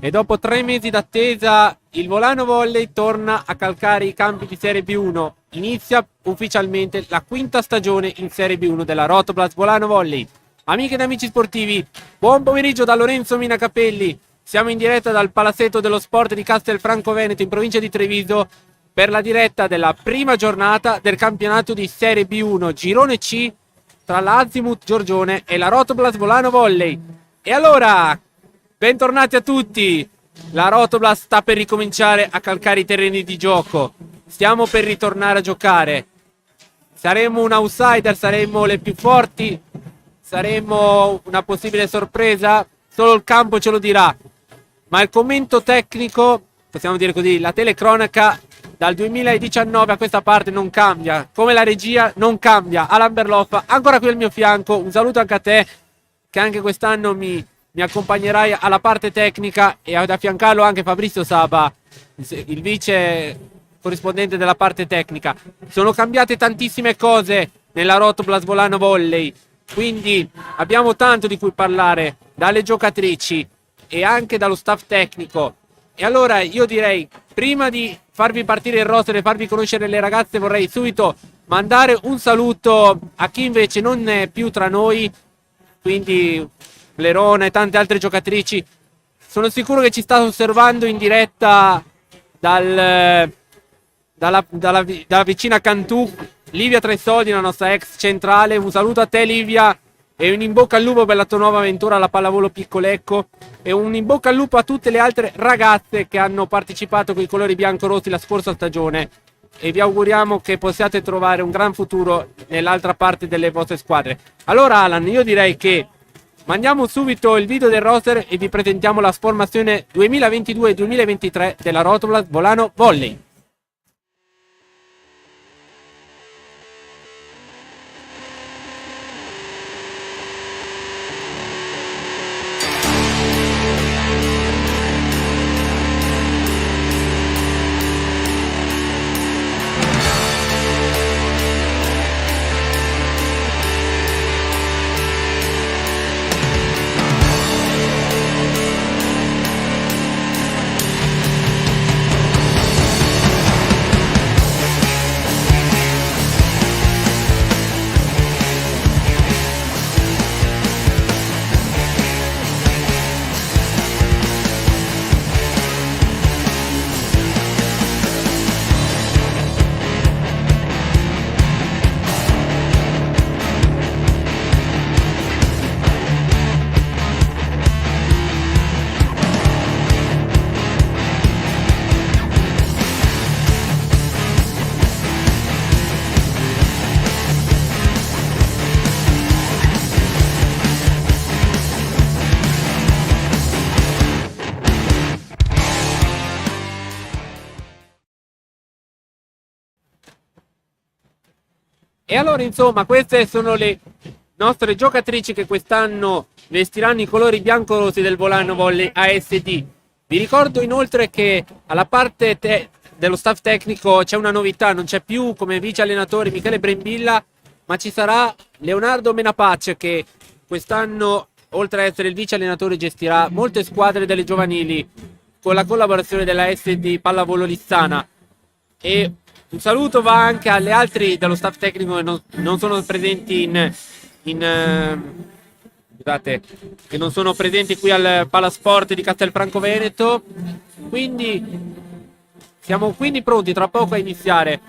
E dopo 3 mesi d'attesa, il Volano Volley torna a calcare i campi di Serie B1. Inizia ufficialmente la quinta stagione in Serie B1 della Rotoblast Volano Volley. Amiche ed amici sportivi, buon pomeriggio da Lorenzo Mina Capelli. Siamo in diretta dal Palazzetto dello Sport di Castelfranco Veneto in provincia di Treviso per la diretta della prima giornata del campionato di Serie B1 Girone C tra l'Azimut Giorgione e la Rotoblast Volano Volley. E allora, bentornati a tutti. La Rotoblast sta per ricominciare a calcare i terreni di gioco. Stiamo per ritornare a giocare. Saremo un outsider, saremo le più forti, saremo una possibile sorpresa. Solo il campo ce lo dirà. Ma il commento tecnico, possiamo dire così, la telecronaca dal 2019 a questa parte non cambia. Come la regia non cambia. Alan Berloffa, ancora qui al mio fianco. Un saluto anche a te, che anche quest'anno mi accompagnerai alla parte tecnica, e ad affiancarlo anche Fabrizio Saba, il vice corrispondente della parte tecnica. Sono cambiate tantissime cose nella Rotoblast Volano Volley, quindi abbiamo tanto di cui parlare, dalle giocatrici e anche dallo staff tecnico. E allora io direi, prima di farvi partire il roster e farvi conoscere le ragazze, vorrei subito mandare un saluto a chi invece non è più tra noi, quindi Lerona e tante altre giocatrici. Sono sicuro che ci sta osservando in diretta dalla vicina Cantù, Livia Tresoldi, la nostra ex centrale. Un saluto a te, Livia, e un in bocca al lupo per la tua nuova avventura alla pallavolo Piccolecco, e un in bocca al lupo a tutte le altre ragazze che hanno partecipato con i colori bianco-rossi la scorsa stagione, e vi auguriamo che possiate trovare un gran futuro nell'altra parte delle vostre squadre. Allora Alan, io direi che mandiamo subito il video del roster e vi presentiamo la formazione 2022-2023 della Rotoblast Volano Volley. E allora, insomma, queste sono le nostre giocatrici che quest'anno vestiranno i colori bianco-rossi del Volano Volley ASD. Vi ricordo inoltre che alla parte dello staff tecnico c'è una novità: non c'è più come vice allenatore Michele Brembilla, ma ci sarà Leonardo Menapace, che quest'anno, oltre ad essere il vice allenatore, gestirà molte squadre delle giovanili con la collaborazione della SD Pallavolo Lissana. E un saluto va anche alle altri dello staff tecnico che non sono presenti scusate, che non sono presenti qui al Palasport di Castelfranco Veneto. Quindi siamo pronti tra poco a iniziare.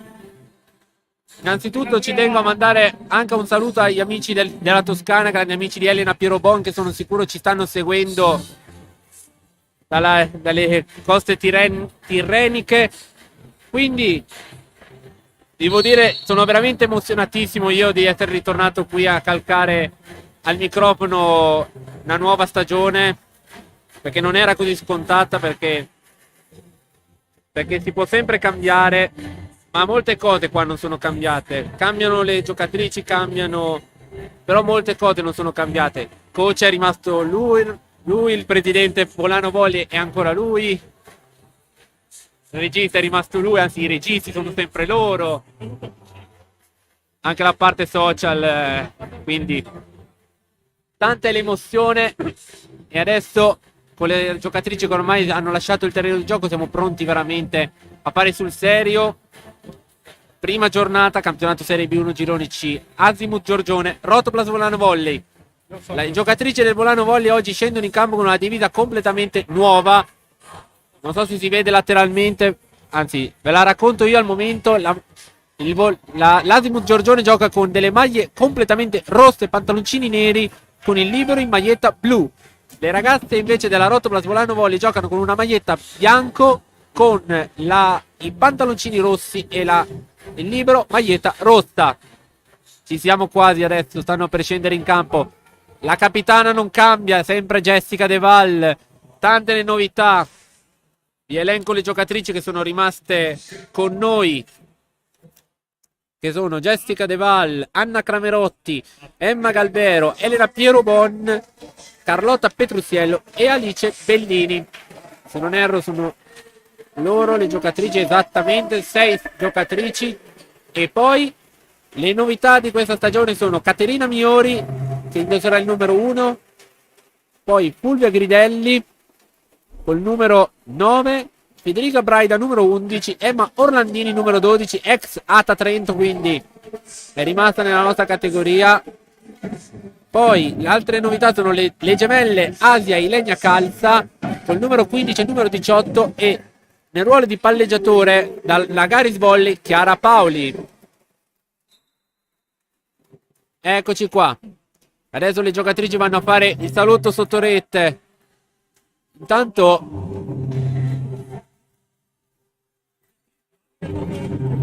Innanzitutto ci tengo a mandare anche un saluto agli amici della Toscana, grandi amici di Elena Pierobon, che sono sicuro ci stanno seguendo dalle coste tirreniche. Quindi devo dire, sono veramente emozionatissimo io di essere ritornato qui a calcare al microfono una nuova stagione, perché non era così scontata, perché si può sempre cambiare, ma molte cose qua non sono cambiate. Cambiano le giocatrici, però molte cose non sono cambiate. Coach è rimasto lui, il presidente Volano Volley è ancora lui, il regista è rimasto lui, anzi i registi sono sempre loro, anche la parte social, quindi tanta è l'emozione e adesso con le giocatrici che ormai hanno lasciato il terreno di gioco siamo pronti veramente a fare sul serio. Prima giornata, campionato Serie B1 Girone C, Azimut Giorgione, Rotoplas Volano Volley. Le giocatrici del Volano Volley oggi scendono in campo con una divisa completamente nuova. Non so se si vede lateralmente, anzi ve la racconto io al momento. L'Azimut Giorgione gioca con delle maglie completamente rosse, pantaloncini neri, con il libero in maglietta blu. Le ragazze invece della Rotoplas Volano Volley giocano con una maglietta bianco, con i pantaloncini rossi e il libero maglietta rossa. Ci siamo quasi adesso, stanno per scendere in campo. La capitana non cambia, sempre Jessica De Val. Tante le novità. Vi elenco le giocatrici che sono rimaste con noi, che sono Jessica De Val, Anna Cramerotti, Emma Galbero, Elena Pierobon, Carlotta Petrusiello e Alice Bellini. Se non erro sono loro le giocatrici, esattamente 6 giocatrici. E poi le novità di questa stagione sono Caterina Miori, che indosserà il numero 1, poi Fulvia Gridelli col numero 9, Federica Braida numero 11, Emma Orlandini numero 12, ex Ata Trento, quindi è rimasta nella nostra categoria. Poi le altre novità sono le gemelle Asia e Ilenia Calza col numero 15 e numero 18, e nel ruolo di palleggiatore dalla Garis Volley Chiara Paoli. Eccoci qua. Adesso le giocatrici vanno a fare il saluto sotto rete. Intanto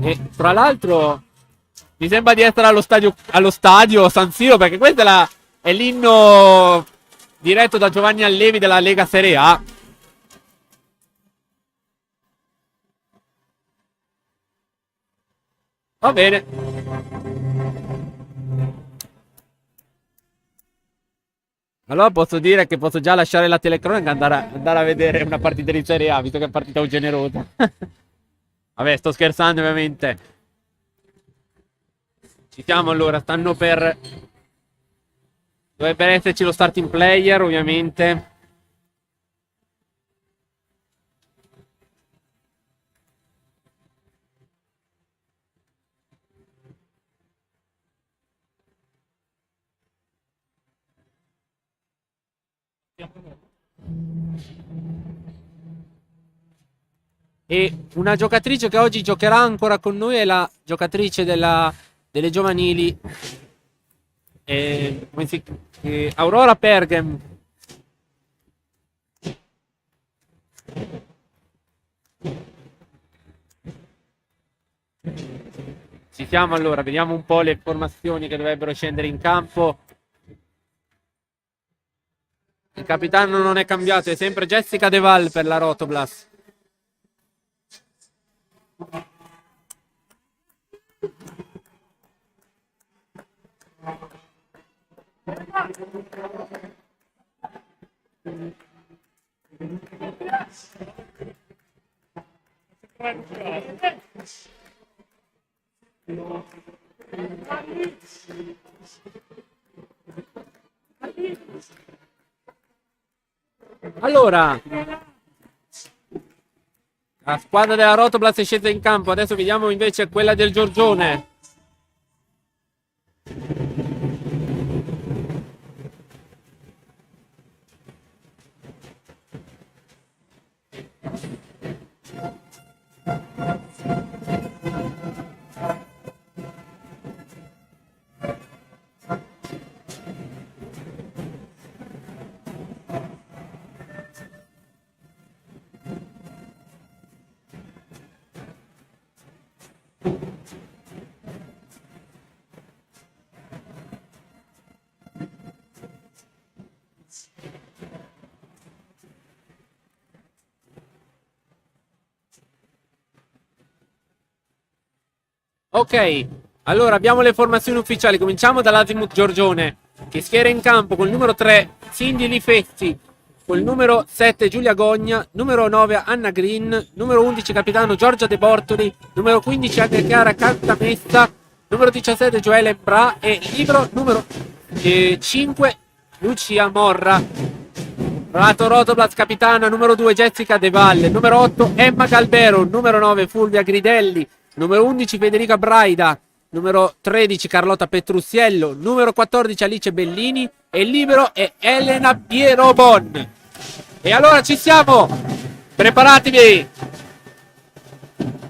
e tra l'altro mi sembra di essere allo stadio San Siro, perché questo è l'inno diretto da Giovanni Allevi della Lega Serie A. Va bene. Allora posso dire che posso già lasciare la telecronaca e andare a vedere una partita di Serie A, visto che è partita generosa. Vabbè, sto scherzando ovviamente. Ci siamo allora, dovrebbe esserci lo starting player ovviamente. E una giocatrice che oggi giocherà ancora con noi è la giocatrice delle giovanili, Aurora Pergem. Ci siamo allora, vediamo un po' le formazioni che dovrebbero scendere in campo. Il capitano non è cambiato, è sempre Jessica De Val per la Rotoplas. Allora, la squadra della Rotoplas è scesa in campo. Adesso vediamo invece quella del Giorgione. Ok, allora abbiamo le formazioni ufficiali. Cominciamo dall'Azimut Giorgione, che schiera in campo col numero 3 Cindy Lifezzi, col numero 7 Giulia Gogna, numero 9 Anna Green, numero 11 capitano Giorgia De Bortoli, numero 15 Anna Chiara Cantamessa, numero 17 Gioele Bra e libero numero 5 Lucia Morra. Lato Rotoplas capitana, numero 2 Jessica De Valle, numero 8 Emma Galbero, numero 9 Fulvia Gridelli, numero 11 Federica Braida, numero 13 Carlotta Petrusiello, numero 14 Alice Bellini e il libero è Elena Pierobon. E allora ci siamo, preparatevi,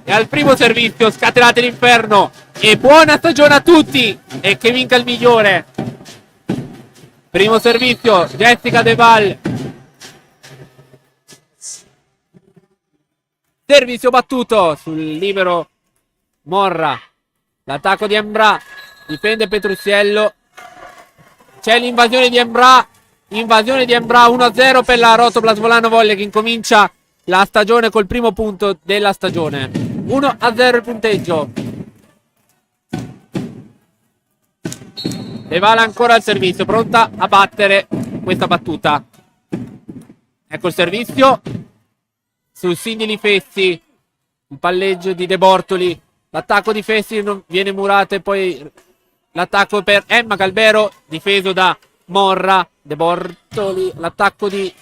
e al primo servizio scatenate l'inferno e buona stagione a tutti e che vinca il migliore. Primo servizio Jessica De Valle, servizio battuto sul libero Morra, l'attacco di Embra, difende Petrusiello, c'è l'invasione di Embra, 1-0 per la Rotoplas Volano Volley che incomincia la stagione col primo punto della stagione. 1-0 il punteggio. E Vala ancora al servizio, pronta a battere questa battuta. Ecco il servizio sul Sindili Fessi, un palleggio di De Bortoli, l'attacco di Fessi non viene murato e poi l'attacco per Emma Galbero difeso da Morra. De Bortoli, l'attacco di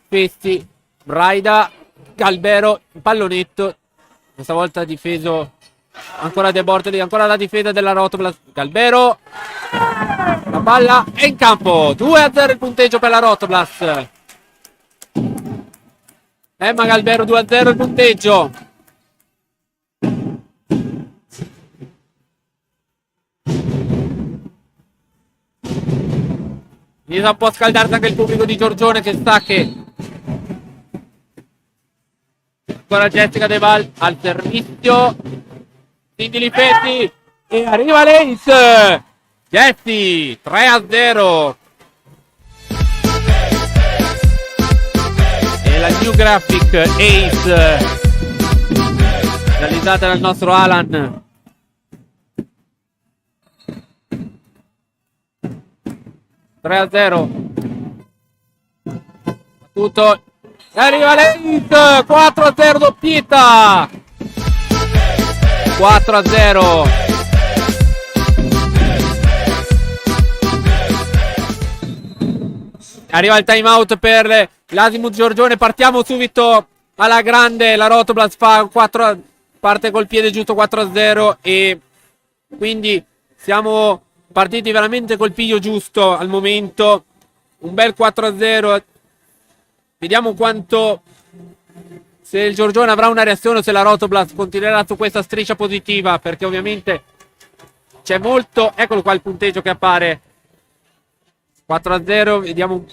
Fessi, Braida, Galbero, il pallonetto, questa volta difeso ancora De Bortoli, ancora la difesa della Rotoplas. Galbero, la palla è in campo, 2-0 il punteggio per la Rotoplas. Emma Galbero 2-0 il punteggio. Inizia un po' a scaldarsi anche il pubblico di Giorgione che sa che ancora Jessica De Val al servizio, Sindili Fetti e arriva l'Ace Jessi 3-0 e la New Graphic Ace realizzata dal nostro Alan. Tutto arriva l'Ace 4-0 doppietta 4-0. Arriva il time out per l'Azimuth Giorgione, partiamo subito alla grande, la Rotoplas fa 4, parte col piede giusto 4-0 e quindi siamo partiti veramente col piglio giusto al momento, un bel 4-0. Vediamo quanto, se il Giorgione avrà una reazione o se la Rotoplas continuerà su questa striscia positiva, perché ovviamente c'è molto. Eccolo qua il punteggio che appare 4-0, vediamo.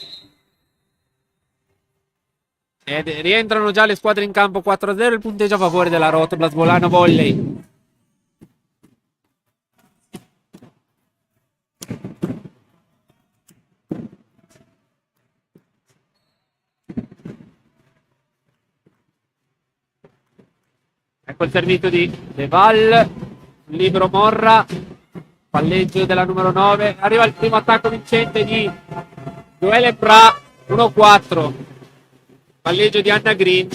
Rientrano già le squadre in campo, 4-0 il punteggio a favore della Rotoplas Volano Volley. Ecco il servizio di De Val, libero Morra, palleggio della numero 9, arriva il primo attacco vincente di Joelle Bra, 1-4, palleggio di Anna Green.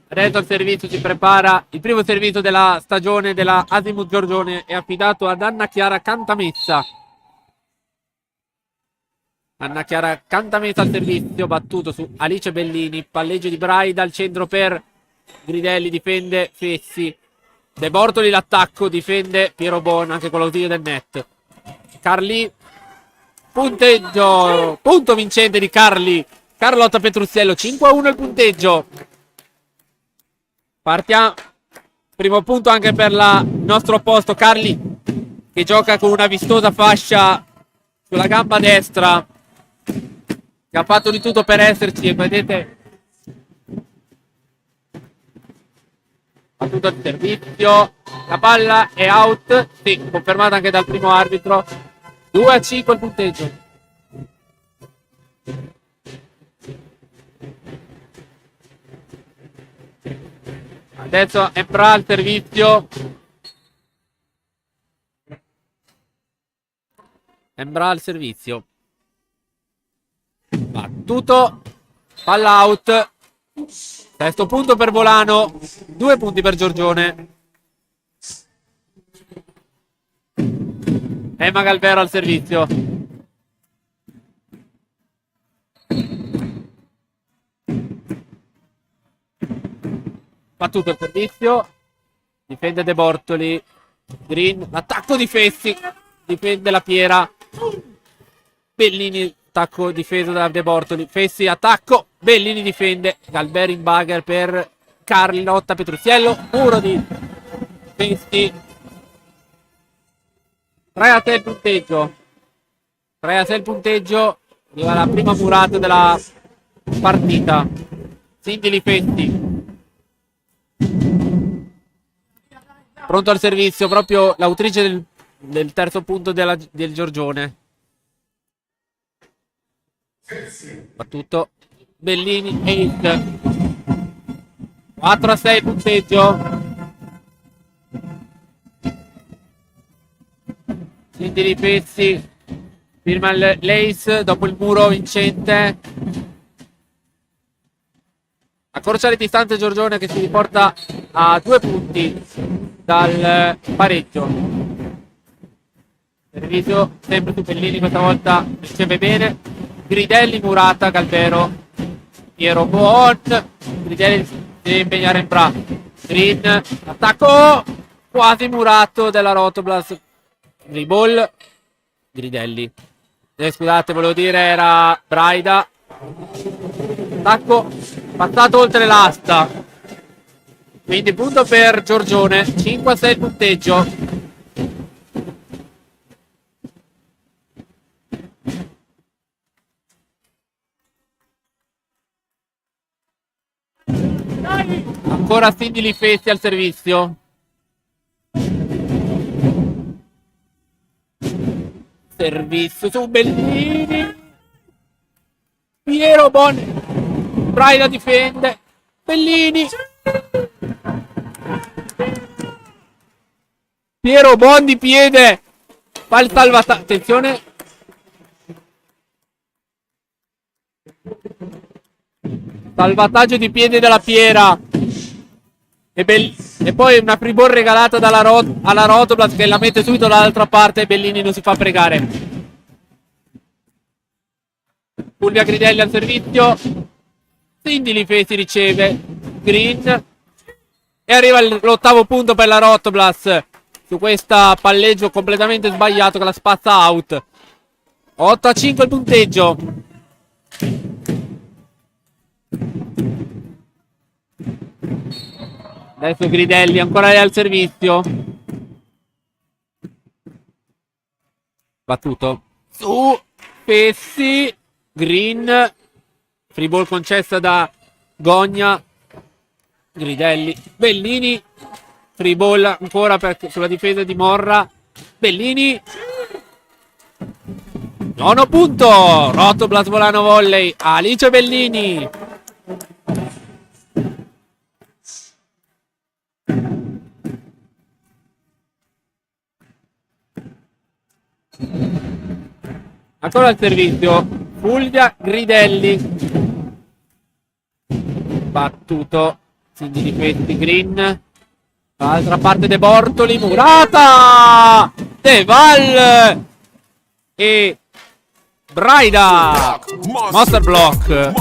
Adesso il servizio si prepara, il primo servizio della stagione della Azimuth Giorgione è affidato ad Anna Chiara Cantamessa. Anna Chiara Cantamessa al servizio, battuto su Alice Bellini, palleggio di Braida al centro per Gridelli, difende Fessi, De Bortoli l'attacco, difende Piero Bon anche con l'ausilio del net. Carli, punteggio, punto vincente di Carli, Carlotta Petrusiello, 5-1 il punteggio. Partiamo, primo punto anche per il nostro opposto Carli che gioca con una vistosa fascia sulla gamba destra, che ha fatto di tutto per esserci, e vedete ha tutto il servizio, la palla è out, sì, confermata anche dal primo arbitro. 2-5 il punteggio. Adesso Embra al servizio, Embra al servizio, battuto, palla out, sesto punto per Volano, 2 punti per Giorgione. Emma Galvero al servizio. Battuto il servizio. Difende De Bortoli. Green. L'attacco di Fessi. Difende la Piera. Bellini. Attacco difeso da De Bortoli. Fessi. Attacco. Bellini difende. Galberi in bagger per Carli. Lotta Petruziello. Muro di Fessi. 3-6 il punteggio. 3-6 il punteggio. Arriva la prima murata della partita. Sindili Fessi. Pronto al servizio, proprio l'autrice del terzo punto del Giorgione. Battuto. Bellini, ace. 4-6 punteggio. Sindili Fessi. Firma l'ace dopo il muro vincente. Accorcia le distanze Giorgione che si riporta a 2 punti dal pareggio. Servizio sempre su Bellini, questa volta riceve bene. Gridelli, murata, Galvero, Piero Buon. Gridelli si deve impegnare in bra. Green, attacco quasi murato della Rotoblas. Riball, Gridelli. Scusate, volevo dire era Braida. Attacco passato oltre l'asta. Quindi punto per Giorgione. 5-6 il punteggio. Ancora Sindili Fessi al servizio. Servizio su Bellini. Piero Bon. Braida difende. Bellini. Piero Bon di piede. Fa il salvataggio. Attenzione. Salvataggio di piede della Piera. E poi una free ball regalata alla Rotoblas che la mette subito dall'altra parte e Bellini non si fa pregare. Fulvia Gridelli al servizio. Sindili Fessi riceve. Green. E arriva l'ottavo punto per la Rotoblas. Su questa palleggio completamente sbagliato che la spazza out. 8-5 il punteggio. Adesso Gridelli ancora lì al servizio. Battuto. Su Fessi. Green. Free ball concessa da Gogna. Gridelli. Bellini. Free ball ancora sulla difesa di Morra. Bellini. Nono punto. Rotoblas Volano Volley. Alice Bellini. Ancora al servizio Fulvia Gridelli. Battuto. Sindili Fessi. Green. Dall'altra parte De Bortoli. Murata. De Val. E Braida. Monster block.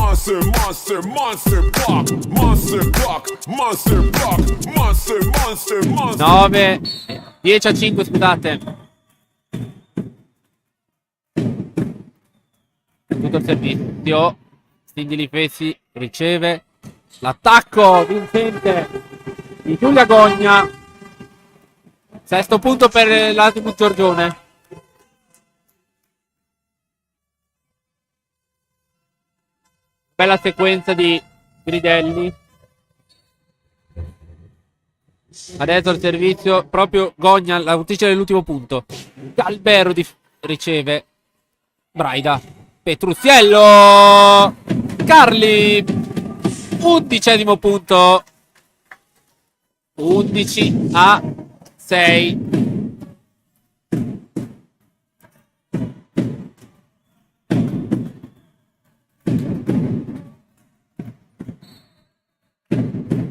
9. 10-5, scusate. Tutto il servizio. Sindili Fessi riceve l'attacco vincente di Giulia Gogna. Sesto punto per l'Azimuth Giorgione. Bella sequenza di Gridelli. Adesso il servizio proprio Gogna, l'autrice dell'ultimo punto. Galbero riceve. Braida. Petruziello. Carli. 11° punto. 11-6.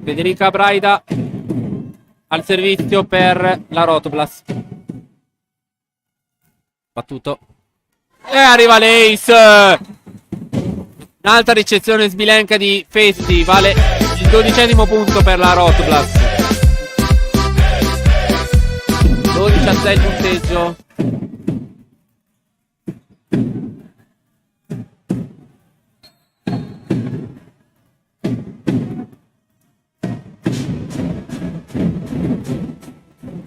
Federica Braida al servizio per la Rotoblas. Battuto. E arriva l'ace. Un'altra ricezione sbilenca di Festi. Vale il 12° punto per la Rotoblas. 12-6 il punteggio.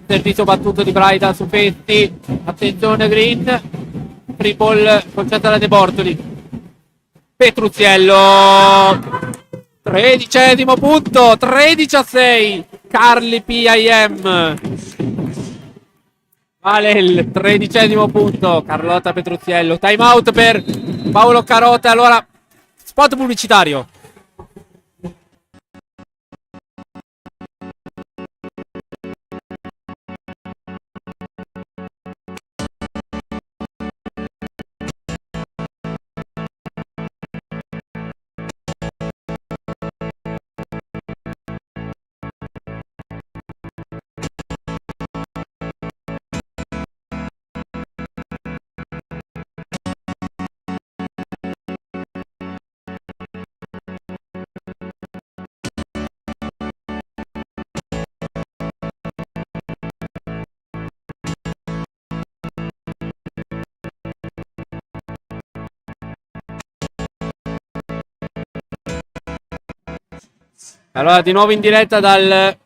Servizio battuto di Braida su Festi. Attenzione Green. Free ball concessa da De Bortoli. Petruziello. 13° punto. 13-6. Carli PIM. Vale il 13° punto. Carlotta Petruziello. Time out per Paolo Carota. Allora, spot pubblicitario. Allora, di nuovo in diretta dal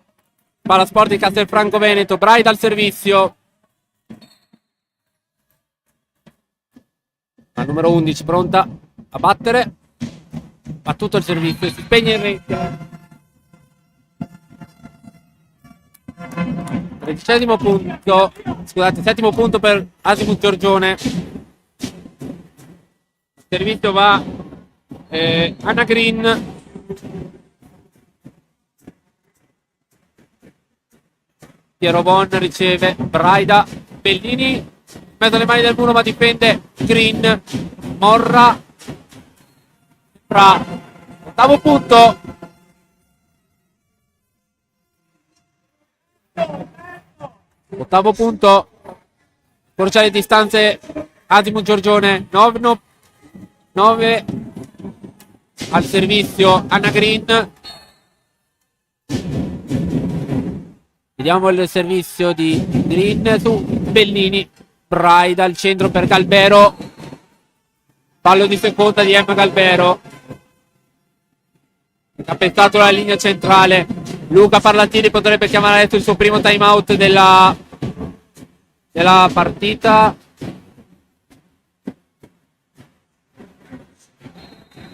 Palasport di Castelfranco Veneto. Braida al servizio. La numero 11 pronta a battere. Battuto il servizio. Si spegne il rete. 13° punto. Scusate, 7° punto per Asimut Giorgione. Il servizio va Anna Green. Piero Von riceve Braida. Bellini in mezzo alle mani del muro, ma difende Green. Morra. Fra 8° punto. Ottavo punto. Forza le distanze. Asimut Giorgione. 9 al servizio Anna Green. Vediamo il servizio di Green su Bellini. Braida al centro per Galbero. Fallo di seconda di Emma Galbero. Ha pestato la linea centrale. Luca Parlatini potrebbe chiamare adesso il suo primo time out della partita.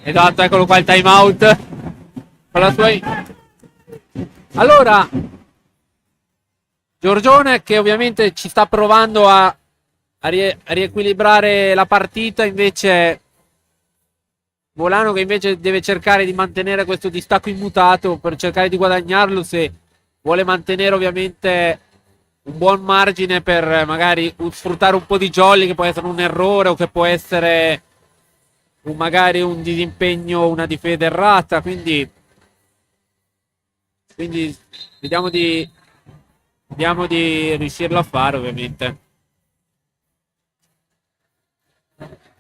Esatto, eccolo qua il time out. Con la sua... Allora, Giorgione che ovviamente ci sta provando a riequilibrare la partita, invece Volano che invece deve cercare di mantenere questo distacco immutato per cercare di guadagnarlo, se vuole mantenere ovviamente un buon margine per magari sfruttare un po' di jolly, che può essere un errore o che può essere magari un disimpegno, una difesa errata, quindi vediamo di riuscirlo a fare, ovviamente.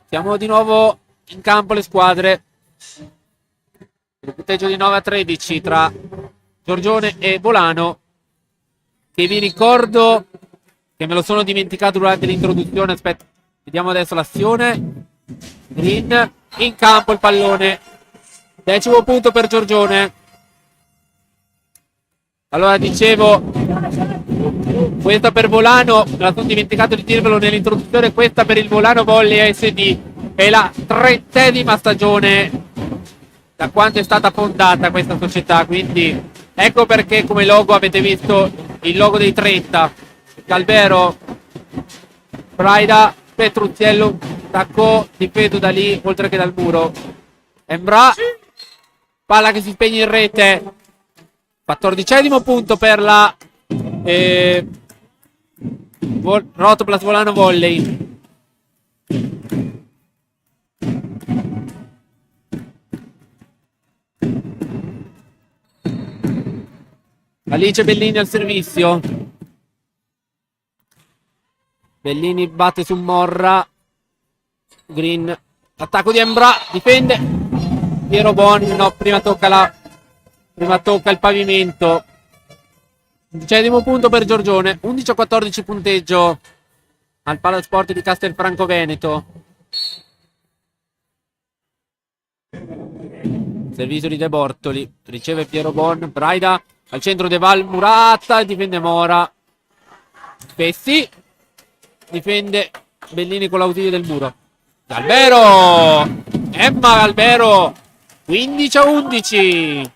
Siamo di nuovo in campo le squadre. Il punteggio di 9-13 tra Giorgione e Volano, che vi ricordo che me lo sono dimenticato durante l'introduzione. Aspetta, vediamo adesso l'azione. Green in campo, il pallone. 10° punto per Giorgione. Allora, dicevo, questa per Volano, me la sono dimenticato di dirvelo nell'introduzione, questa per il Volano Volley SD è la 30ª stagione da quando è stata fondata questa società, quindi ecco perché come logo avete visto il logo dei 30. Galbero, Braida, Petruziello, Tacco, difeso da lì oltre che dal muro. Embra, palla che si spegne in rete. 14° punto per la Rotoplas Volano Volley. Alice Bellini al servizio. Bellini batte su Morra. Green. Attacco di Embra. Difende. Piero Bon. No, prima tocca il pavimento. 12° punto per Giorgione. 11-14 punteggio al Palasport di Castelfranco Veneto. Servizio di De Bortoli. Riceve Piero Bon. Braida al centro De Val. Muratta. Difende Mora. Spessi. Difende Bellini con l'ausilio del muro. Galbero. Emma Galbero. 15-11.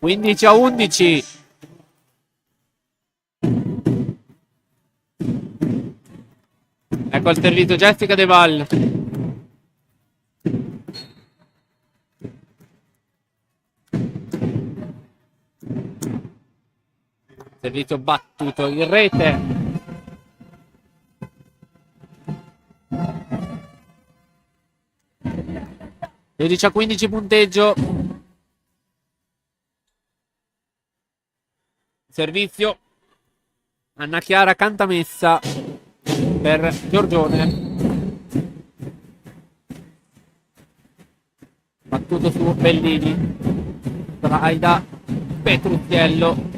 15-11. Ecco il servizio Jessica De Val. Servizio battuto in rete. 12-15 punteggio. Servizio Anna Chiara Cantamessa per Giorgione. Battuto su Bellini. Braida. Petruzziello.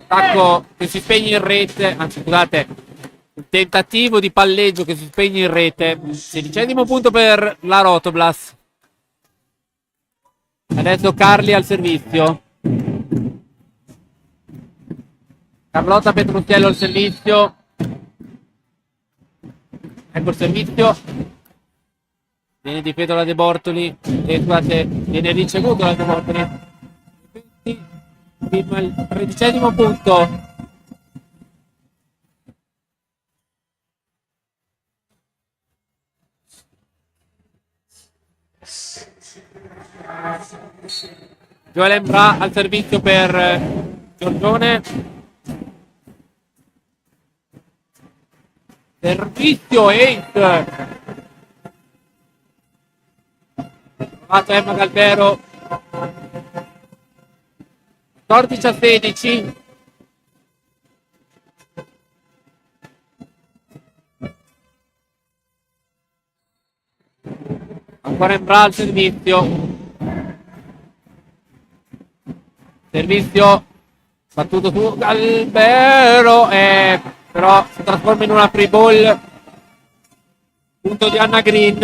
Attacco che si spegne in rete. Anzi, scusate, un tentativo di palleggio che si spegne in rete. 16° punto per la Rotoblas. Adesso Carli al servizio. Carlotta Petruzziello al servizio. Ecco il servizio. Viene difeso da De Bortoli. Scusate, viene ricevuto da De Bortoli. Fino al 13° punto. Joel Embra al servizio per Giorgione. Servizio 8. Provato Emma Galbero. 14-16. Ancora Embra al servizio. Servizio battuto su Galbero, però si trasforma in una free ball. Punto di Anna Green.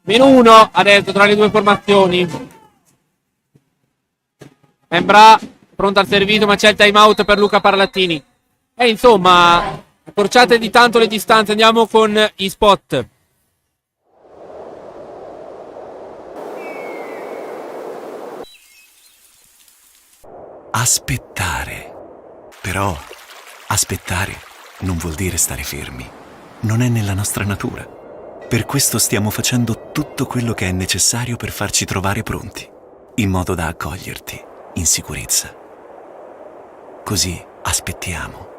-1 adesso tra le due formazioni. Embra pronta al servizio, ma c'è il time out per Luca Parlattini. E insomma, accorciate di tanto le distanze. Andiamo con i spot. Aspettare. Però aspettare non vuol dire stare fermi. Non è nella nostra natura. Per questo stiamo facendo tutto quello che è necessario per farci trovare pronti, in modo da accoglierti in sicurezza. Così aspettiamo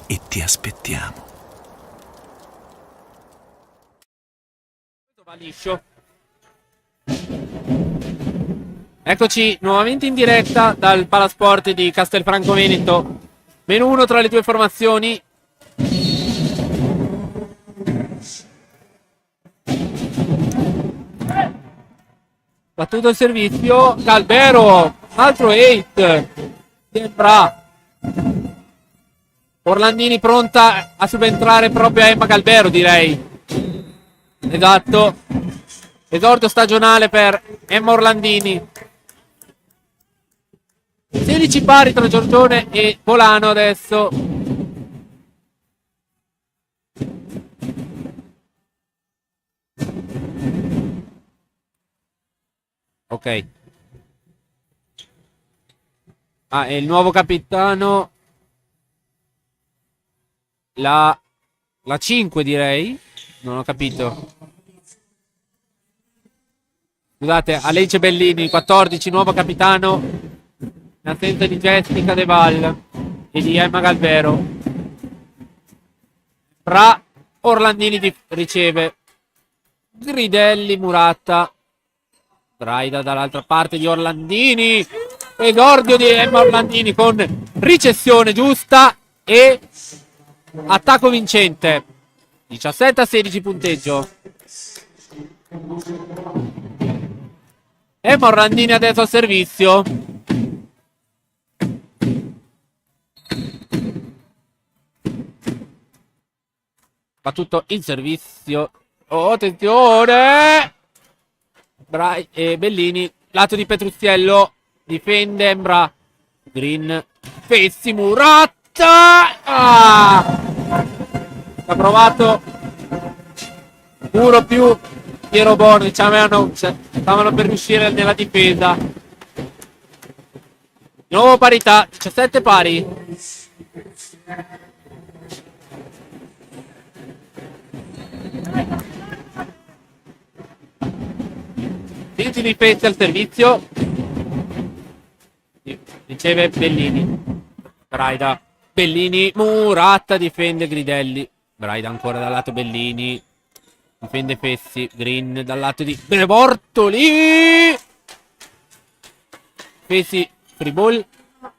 e ti aspettiamo. Va liscio. Eccoci nuovamente in diretta dal Palasport di Castelfranco Veneto. -1 tra le due formazioni. Battuto il servizio. Galbero. Altro 8. Sembra Orlandini pronta a subentrare proprio a Emma Galbero, direi. Esatto. Esordio stagionale per Emma Orlandini. 16 pari tra Giorgione e Volano adesso. Ok. E il nuovo capitano. La 5 direi. Non ho capito. Scusate, Alece Bellini, 14, nuovo capitano. In assenza di Jessica De Val e di Emma Galbero. Bra Orlandini riceve. Gridelli, Muratta. Braida dall'altra parte di Orlandini. Esordio di Emma Orlandini con ricessione giusta e attacco vincente. 17-16 punteggio. Emma Orlandini adesso al servizio. Fa tutto il servizio. Oh, attenzione! Bellini, lato di Petruzziello. Difende Embra. Green. Fessi, Muratta. Ha provato uno più Piero Bono. Diciamo, stavano per riuscire nella difesa. Di nuovo parità. 17 pari. Tinti di Fessi al servizio. Riceve Bellini. Braida. Bellini. Muratta difende Gridelli. Braida ancora dal lato Bellini. Difende Fessi. Green dal lato di Bortoli. Fessi. Free ball.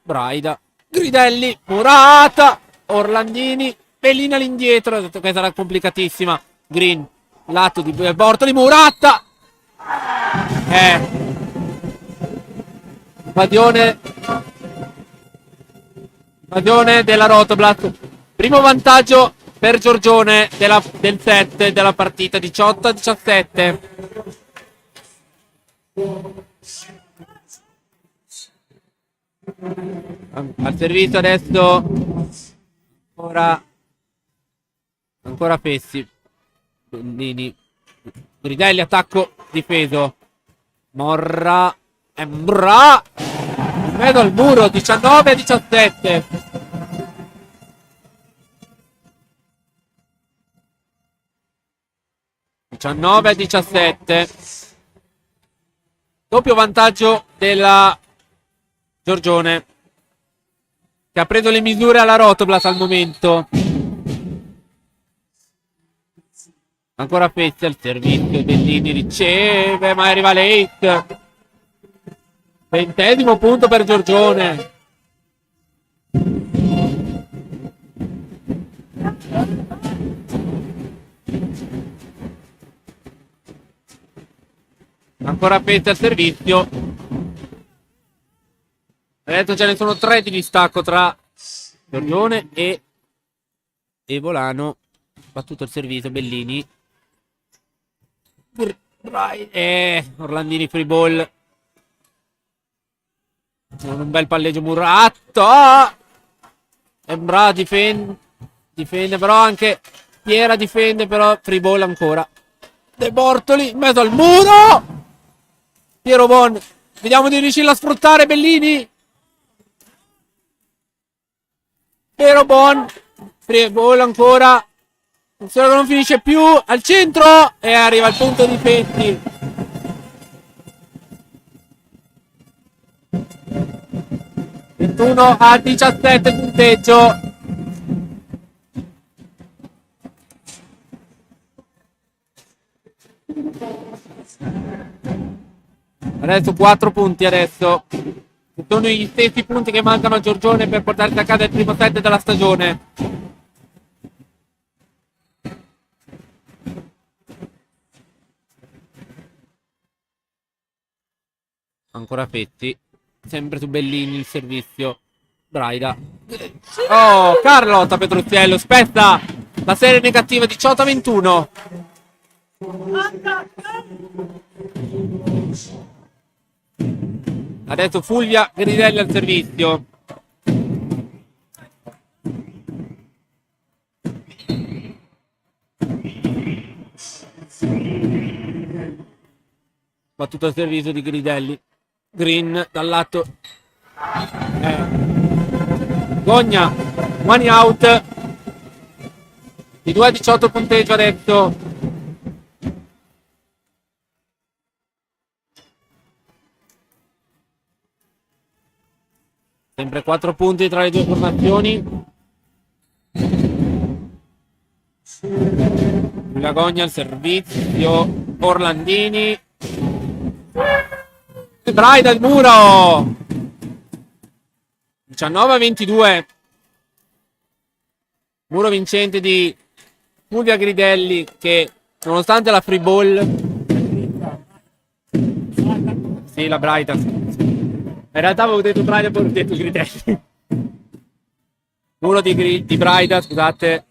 Braida. Gridelli. Muratta. Orlandini. Bellini all'indietro. Questa sarà complicatissima. Green. Lato di Bortoli. Muratta. Invasione della Rotoblast. Primo vantaggio per Giorgione del set della partita. 18-17. Al servizio adesso ancora Fessi. Bellini. Gridelli, attacco difeso. Morra. Embra. In mezzo al muro. 19-17. Doppio vantaggio della Giorgione, che ha preso le misure alla Rotoblast al momento. Ancora Fessi al servizio. Bellini riceve, ma arriva Late. 20° punto per Giorgione. Ancora Fessi al servizio. Adesso ce ne sono 3 di distacco tra Giorgione e Volano. Fa tutto il servizio. Bellini. Orlandini free ball. Con un bel palleggio Muratta. Embra difende però anche Piera difende, però free ball ancora. De Bortoli in mezzo al muro. Piero Bon. Vediamo di riuscirla a sfruttare. Bellini. Piero Bon. Free ball ancora. Attenzione che non finisce più. Al centro. E arriva al punto di Fessi. A 17 punteggio. Adesso 4 punti adesso. Sono gli stessi punti che mancano a Giorgione per portarsi a casa il primo set della stagione. Ancora Fetti. Sempre su Bellini il servizio. Braida. Oh, Carlotta Petruzziello. Spezza la serie negativa. 18-21. Adesso Fulvia Gridelli al servizio. Battuto al servizio di Gridelli. Green dal lato. Gogna. Money out. Di 2-18 punteggio adesso. Sempre 4 punti tra le due formazioni. La Gogna al servizio. Orlandini. Braida al muro. 19-22. Muro vincente di Fulvia Gridelli che, nonostante la free ball... Sì, la Braida. In realtà avevo detto Braida, poi ho detto Gridelli. Muro di Braida, scusate.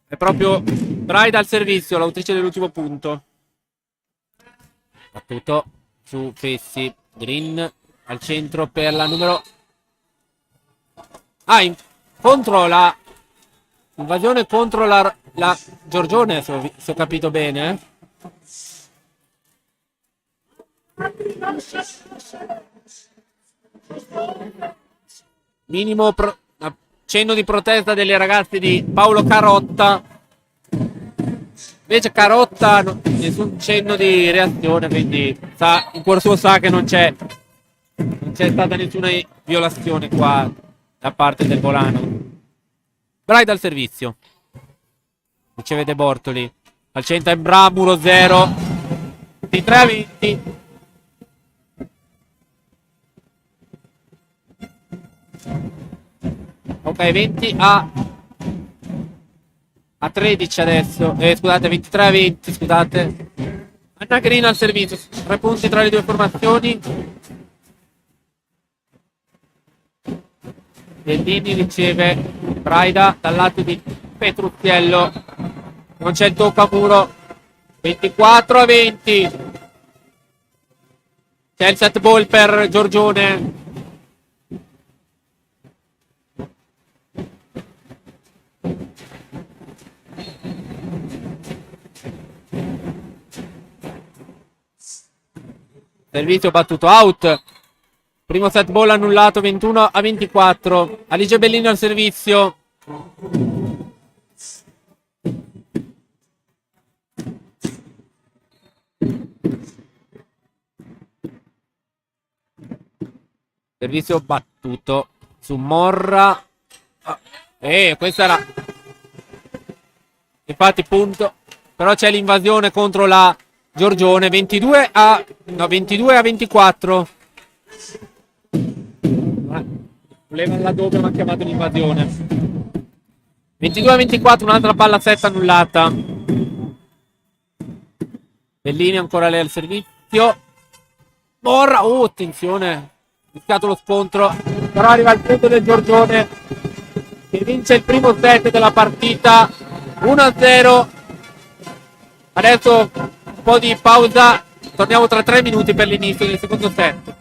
È proprio Braida al servizio, l'autrice dell'ultimo punto. Battuto su Fessi. Green al centro per la numero... contro la... Invasione contro la Giorgione, se ho capito bene. Minimo cenno di protesta delle ragazze di Paolo Carotta. Invece Carotta nessun cenno di reazione, quindi in cuor suo sa che non c'è stata nessuna violazione qua da parte del Volano. Braida al servizio. Riceve De Bortoli. Al centro è Bra, muro 0. 23-20. Ok, 20 a 13 adesso. Scusate, 23-20, scusate. Anna Green al servizio. 3 punti tra le due formazioni. Bellini riceve Braida dal lato di Petruzziello. Non c'è il tocco a muro. 24-20. C'è il set ball per Giorgione. Servizio battuto out. Primo set ball annullato, 21-24. Alice Bellini al servizio. Servizio battuto su Morra. Questa era... Infatti punto. Però c'è l'invasione contro la Giorgione. 22-24. Voleva la doppia ma ha chiamato l'invasione. 22-24, un'altra palla setta annullata. Bellini ancora lei al servizio. Morra, attenzione, rischiato lo scontro, però arriva il punto del Giorgione che vince il primo set della partita 1-0. Adesso un po' di pausa, torniamo tra 3 minuti per l'inizio del secondo set.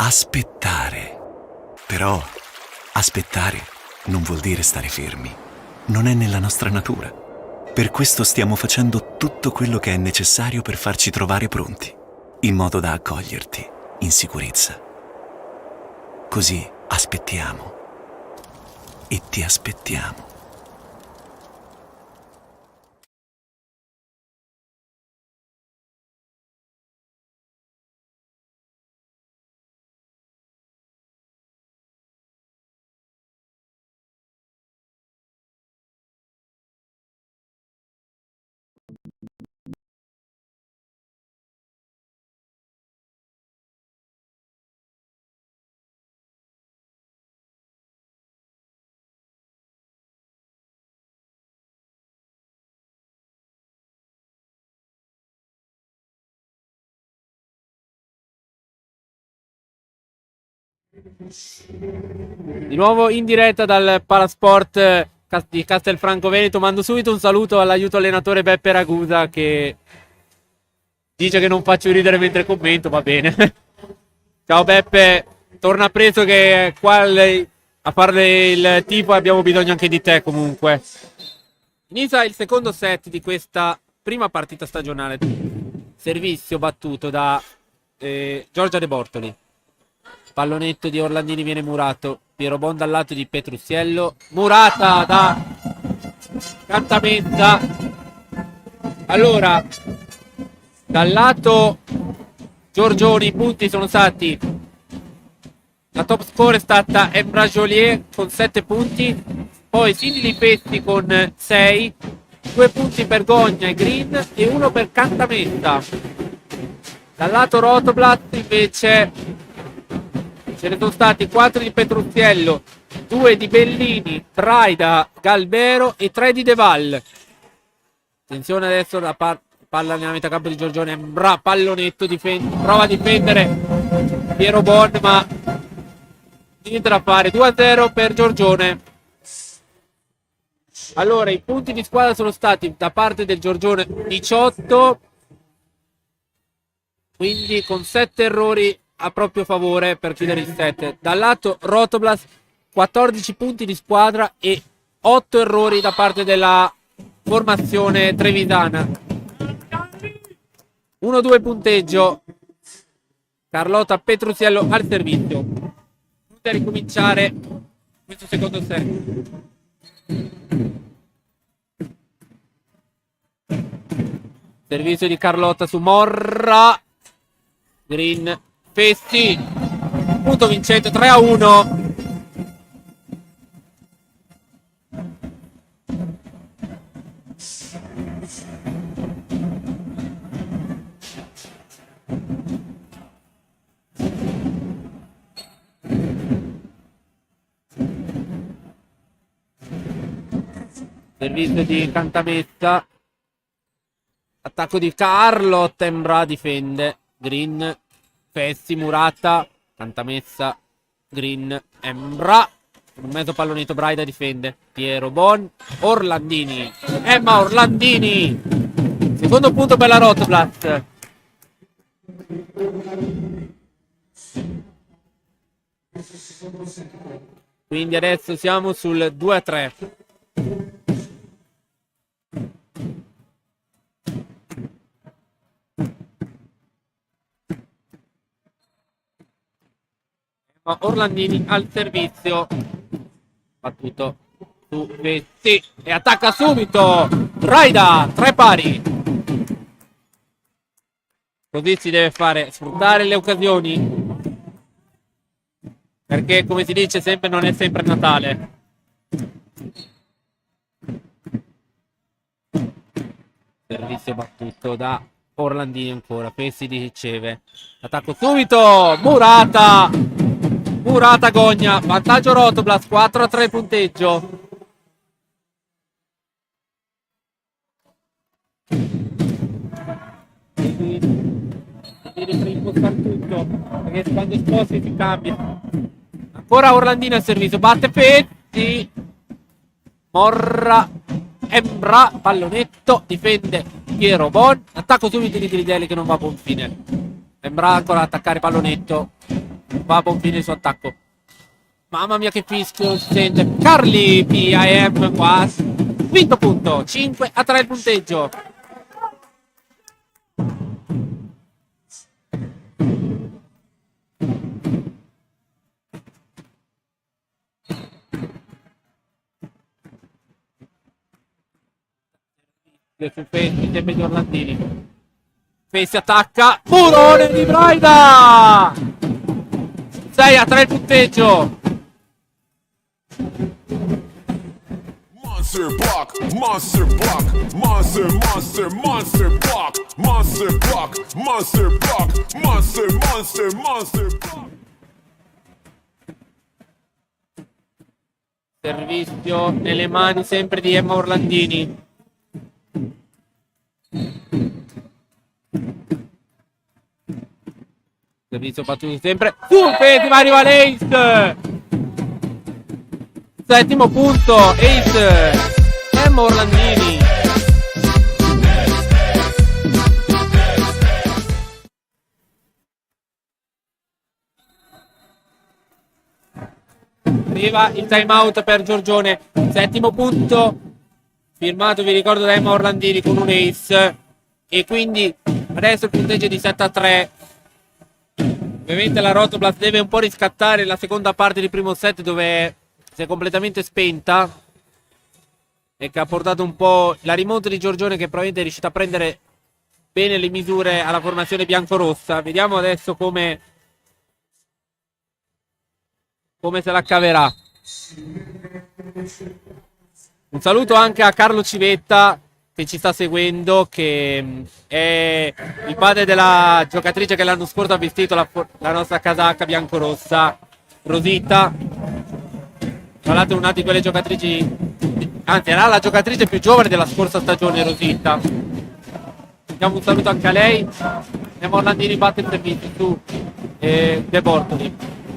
aspettare. Però aspettare non vuol dire stare fermi. Non è nella nostra natura. Per questo stiamo facendo tutto quello che è necessario per farci trovare pronti, in modo da accoglierti in sicurezza. Così aspettiamo e ti aspettiamo. Di nuovo in diretta dal Palasport di Castelfranco Veneto. Mando subito un saluto all'aiuto allenatore Beppe Ragusa, che dice che non faccio ridere mentre commento, va bene. Ciao Beppe, torna presto che qua a fare il tifo abbiamo bisogno anche di te comunque. Inizia il secondo set di questa prima partita stagionale. Servizio battuto da Giorgia De Bortoli. Pallonetto di Orlandini viene murato. Piero Bon dal lato di Petruziello. Murata da Cantametta. Allora, dal lato Giorgioni i punti sono stati: la top score è stata Embra Joliet con 7 punti, poi Cindy Lipesti con 6, 2 punti per Gogna e Green e 1 per Cantametta. Dal lato Rotoblat invece ce ne sono stati 4 di Petruziello, 2 di Bellini, Braida, Galbero e 3 di De Val. Attenzione adesso la palla nella metà campo di Giorgione. Pallonetto, prova a difendere Piero Bon, ma niente da fare. 2-0 per Giorgione. Allora, i punti di squadra sono stati da parte del Giorgione 18, quindi con 7 errori a proprio favore per chiudere il set. Dal lato Rotoblas 14 punti di squadra e 8 errori da parte della formazione trevisana. 1-2 punteggio. Carlotta Petruziello al servizio. Pronti a ricominciare questo secondo set. Servizio di Carlotta su Morra. Green, Fessi, punto vincente 3-1. Servizio di Cantametta. Attacco di Carlo. Embra difende. Green, Fessi, Murata, Cantamessa, Green, Embra. Un mezzo pallonetto, Braida difende. Piero Bon, Orlandini. Emma Orlandini. Secondo punto per la Rotoblat. Quindi adesso siamo sul 2-3. Orlandini al servizio, battuto su Vetti e attacca subito Braida, 3 pari. Così si deve fare, sfruttare le occasioni, perché come si dice sempre non è sempre Natale. Servizio battuto da Orlandini ancora. Pessi riceve, attacco subito, Murata Gogna, vantaggio Rotoblas, 4-3 punteggio. Devi impostare tutto, perché quando sposti si cambia. Ancora Orlandini al servizio, batte Pessi, Morra, Embra, pallonetto, difende Piero Bon, attacco subito di Gridelli che non va a buon fine. Embra ancora ad attaccare pallonetto. va a buon fine il suo attacco. Mamma mia che fischio si sente. Carly PIM qua. Quinto punto, 5-3 il punteggio. Su Fessi, sempre gli orlandini. Fessi attacca. Murone di Braida. 6-3 il punteggio. Monster block, monster block, monster, monster, monster block, monster block, monster block, monster, monster, monster block. Servizio nelle mani sempre di Emma Orlandini. Servizio battuto sempre di Mario Ace. Settimo punto, Ace Emma Orlandini. Arriva il time out per Giorgione. Settimo punto firmato, vi ricordo, da Emma Orlandini con un ace. E quindi adesso il punteggio è di 7-3. Ovviamente la Rotoblast deve un po' riscattare la seconda parte del primo set, dove si è completamente spenta e che ha portato un po' la rimonta di Giorgione, che probabilmente è riuscita a prendere bene le misure alla formazione biancorossa. Vediamo adesso come se la caverà. Un saluto anche a Carlo Civetta che ci sta seguendo, che è il padre della giocatrice che l'anno scorso ha vestito la nostra casacca biancorossa, Rosita. Tra l'altro una di quelle giocatrici, anzi era la giocatrice più giovane della scorsa stagione, Rosita. Diamo un saluto anche a lei. Emma Orlandini batte il servizio su De Bortoli.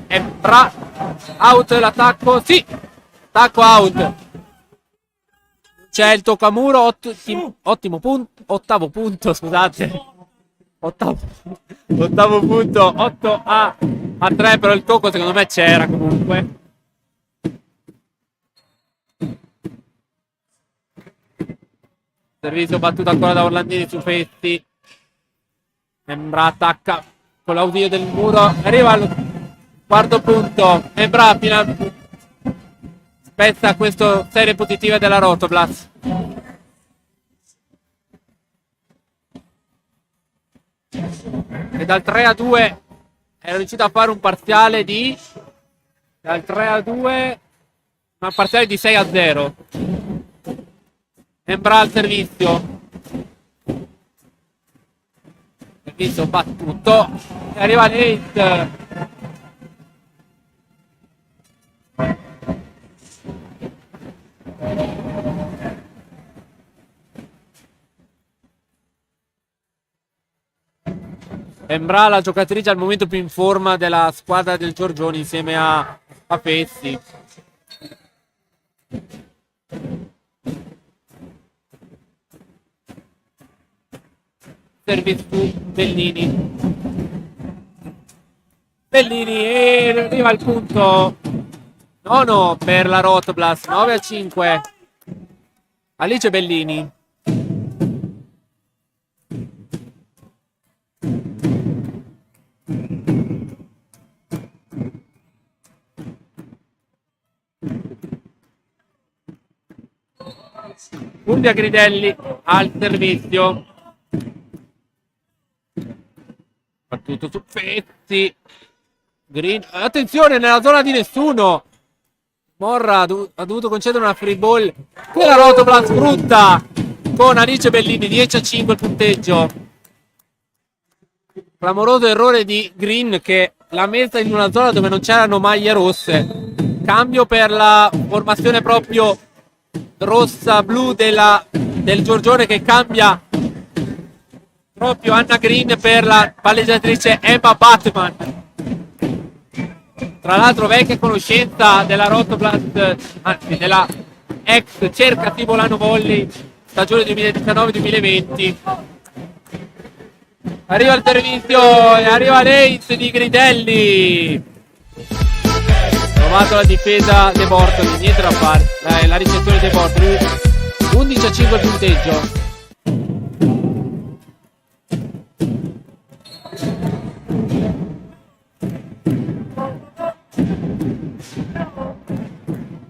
E out l'attacco, sì, attacco out. C'è il tocco a muro, ottimo punto, ottavo punto, scusate. Ottavo punto, 8-3, però il tocco secondo me c'era comunque. Servizio battuto ancora da Orlandini su Fessi. Sembra attacca con l'ausilio del muro. Arriva al quarto punto. Sembra spezza questa serie positiva della Rotoblast. E dal 3-2 è riuscito a fare un parziale di... Dal 3-2 un parziale di 6-0. Sembra al servizio. Servizio battuto. E arriva Nate. Sembra la giocatrice al momento più in forma della squadra del Giorgione insieme a Fessi. Servizio su Bellini. Bellini e arriva al punto nono per la Rotoblast, 9-5. Alice Bellini. Fulvia Gridelli al servizio. Battuto su Fessi. Green. Attenzione nella zona di nessuno. Morra ha dovuto concedere una free ball che la Rotoblast sfrutta con Alice Bellini. 10-5 il punteggio. Clamoroso errore di Green che l'ha messa in una zona dove non c'erano maglie rosse. Cambio per la formazione proprio rossa-blu del Giorgione, che cambia proprio Anna Green per la palleggiatrice Emma Batman. Tra l'altro vecchia conoscenza della Rotoblast, anzi della ex Cercati Volano Volley stagione 2019-2020. Arriva il servizio e arriva l'ace di Gridelli. Trovato la difesa De Bortoli, niente da fare. La ricezione De Bortoli. 11-5 punteggio.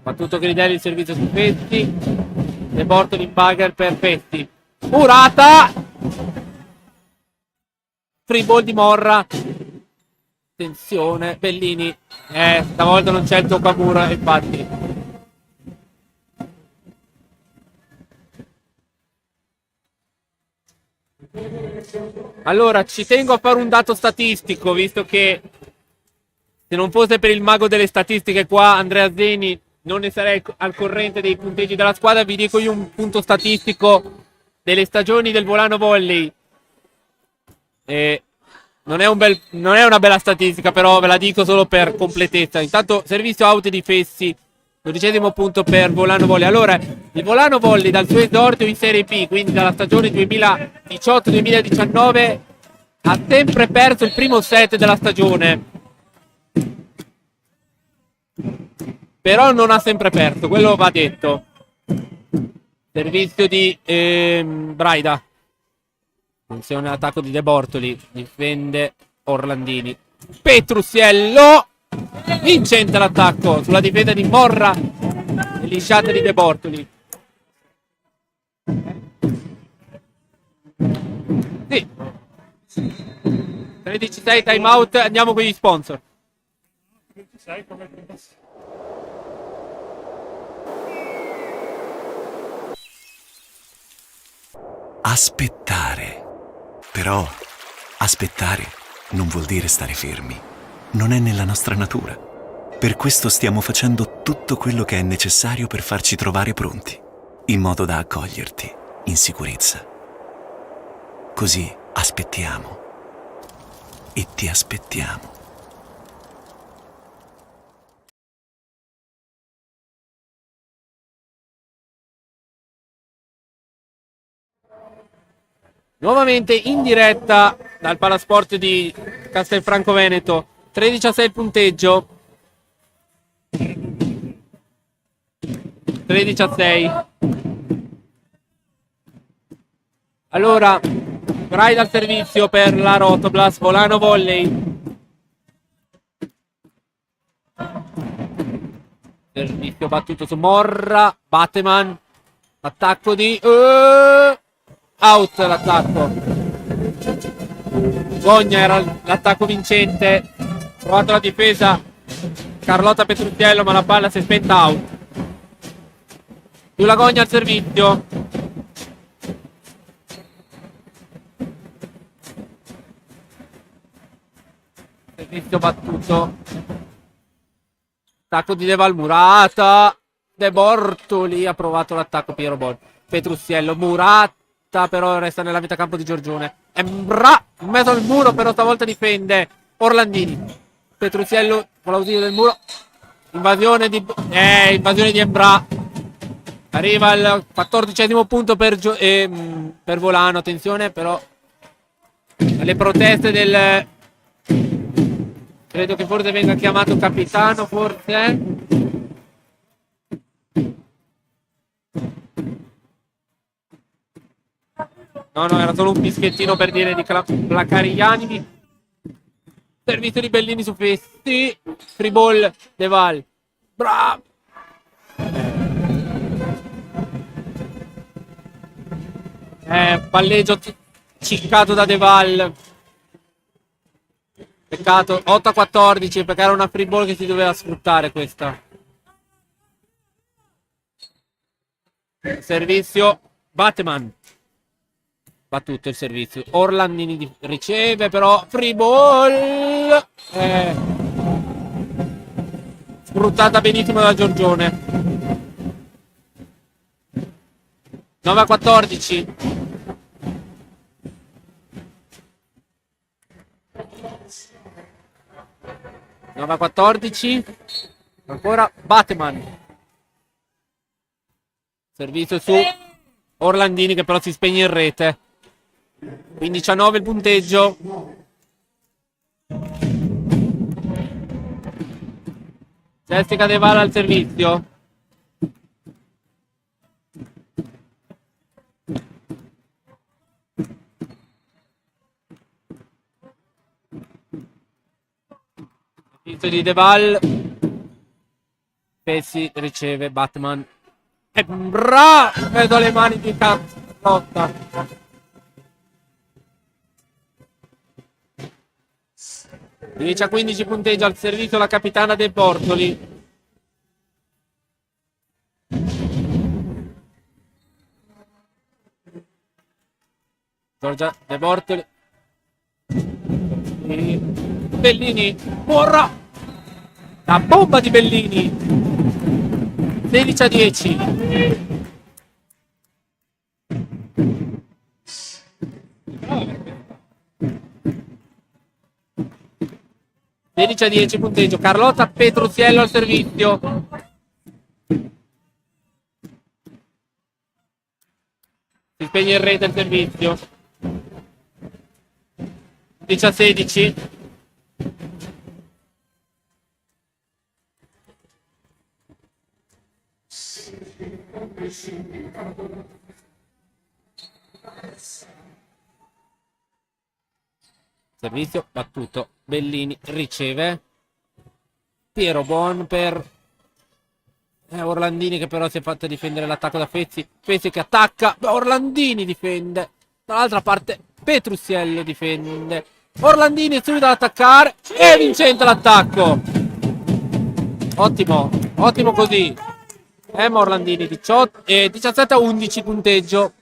Battuto Gridelli, il servizio su Festi. De Bortoli in bugger per Festi. Murata. Free ball di Morra. Attenzione, Bellini. Stavolta non c'è il Tokamura, infatti. Allora, ci tengo a fare un dato statistico, visto che se non fosse per il mago delle statistiche qua, Andrea Zeni, non ne sarei al corrente dei punteggi della squadra. Vi dico io un punto statistico delle stagioni del Volano Volley. Non è una bella statistica, però ve la dico solo per completezza. Intanto servizio out di Fessi, 12° punto per Volano Volley. Allora, il Volano Volley dal suo esordio in Serie B, quindi dalla stagione 2018-2019, ha sempre perso il primo set della stagione. Però non ha sempre perso, quello va detto. Servizio di Braida. Attenzione all'attacco di De Bortoli. Difende Orlandini. Petrusiello. Vincente l'attacco sulla difesa di Morra. E lisciata di De Bortoli. Sì. 13-6 time out. Andiamo con gli sponsor. Aspettare. Però aspettare non vuol dire stare fermi. Non è nella nostra natura. Per questo stiamo facendo tutto quello che è necessario per farci trovare pronti, in modo da accoglierti in sicurezza. Così aspettiamo. E ti aspettiamo. Nuovamente in diretta dal Palasport di Castelfranco Veneto. 13-6 il punteggio. 13-6. Allora, ride al servizio per la Rotoblas. Volano Volley. Servizio battuto su Morra. Batteman. Attacco di... out l'attacco. Gogna era l'attacco vincente. Provato la difesa Carlotta Petrucchiello, ma la palla si è spenta out. Più la Gogna al servizio. Servizio battuto. Attacco di De Valmurata. De Bortoli ha provato l'attacco Piero Bol. Petrucchiello, Murata però resta nella metà campo di Giorgione. Embra in mezzo al muro, però stavolta difende Orlandini. Petrucchiello con l'ausilio del muro. Invasione di Embra. Arriva al 14° punto per Volano. Attenzione però alle proteste del... credo che forse venga chiamato capitano, forse. No, era solo un fischiettino per dire di placare gli animi. Servizio di Bellini su Festi. Free ball De Val. Bravo. Palleggio ciccato da De Val. Peccato. 8-14. Perché era una free ball che si doveva sfruttare questa. Servizio Batman. Battuto il servizio. Orlandini riceve però free ball. Sfruttata benissimo da Giorgione. 9-14. Ancora Batman. Servizio su Orlandini che però si spegne in rete. 15-9 il punteggio. Jessica De Val al servizio. Servizio di De Val. Pessi riceve Batman. E vedo le mani di Carlotta. 10-15 punteggio al servizio la capitana De Bortoli. Giorgia De Bortoli. Bellini. Morra. La bomba di Bellini. 16-10. 16-10 punteggio. Carlotta Petruziello al servizio. Si spegne il re del servizio. 10-16. Servizio battuto. Bellini riceve. Piero Bon per Orlandini, che però si è fatto difendere l'attacco da Fezzi. Fezzi che attacca. Orlandini difende. Dall'altra parte Petruziello difende. Orlandini è subito ad attaccare. E vincente l'attacco. Ottimo. Ottimo così. Emma Orlandini 17-11 punteggio.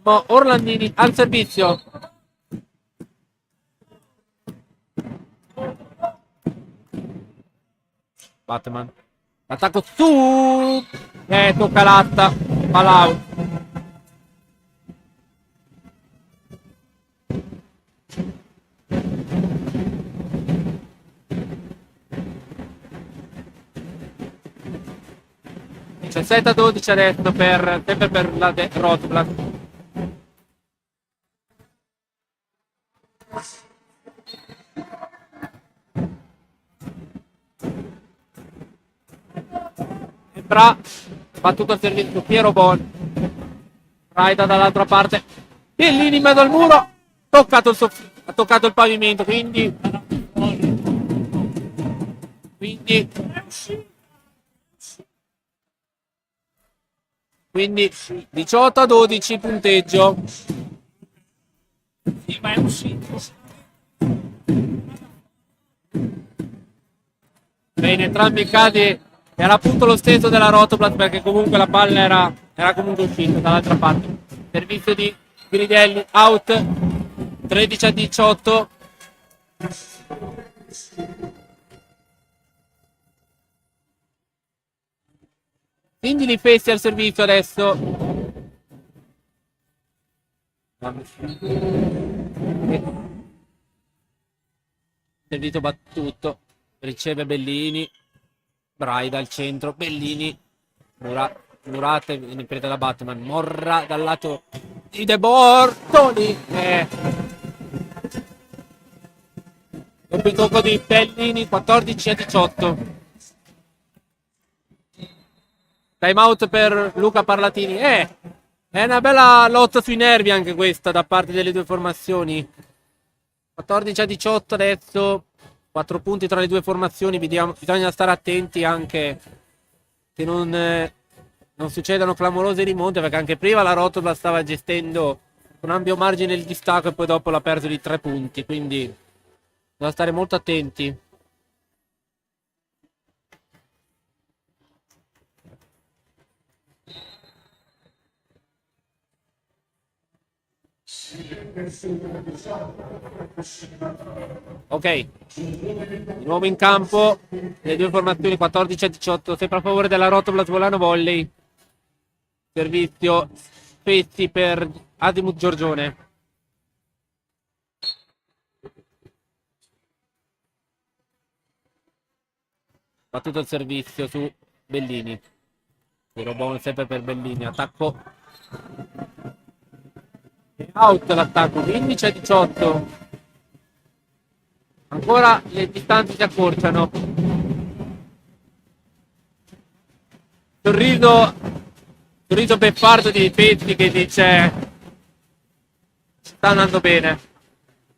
Orlandini al servizio. Batman. Attacco su. Tocca l'atta. Palau. C'è 7-12 adesso sempre per la Rotblas. Battuto al servizio Piero Bon. Raida dall'altra parte. Bellini in mezzo al muro. Ha toccato il pavimento. Quindi 18-12 punteggio. Sì, ma è uscito. Bene, entrambi i casi era appunto lo stesso della Rotoplas, perché comunque la palla era comunque uscita dall'altra parte. Servizio di Gridelli, out. 13-18. Quindi li Fessi al servizio adesso. Servizio battuto. Riceve Bellini. Braida al centro. Bellini. Murate in preda da Batman. Morra dal lato di De Bortoli. Dopo il tocco di Bellini. 14-18. Time out per Luca Parlatini. È una bella lotta sui nervi anche questa da parte delle due formazioni. 14-18 adesso. 4 punti tra le due formazioni. Bisogna stare attenti anche che non succedano clamorose rimonte, perché anche prima la Rotoblas stava gestendo con ampio margine il distacco e poi dopo l'ha perso di 3 punti. Quindi bisogna stare molto attenti. Ok, di nuovo in campo le due formazioni 14-18, sempre a favore della Rotoblas Volano Volley. Servizio Fezzi per Asimut Giorgione. Battuto il servizio su Bellini. Tiro buono sempre per Bellini. Attacco. E out l'attacco. 15-18. Ancora le distanze si accorciano. Sorriso beffardo di Petri che dice sta andando bene.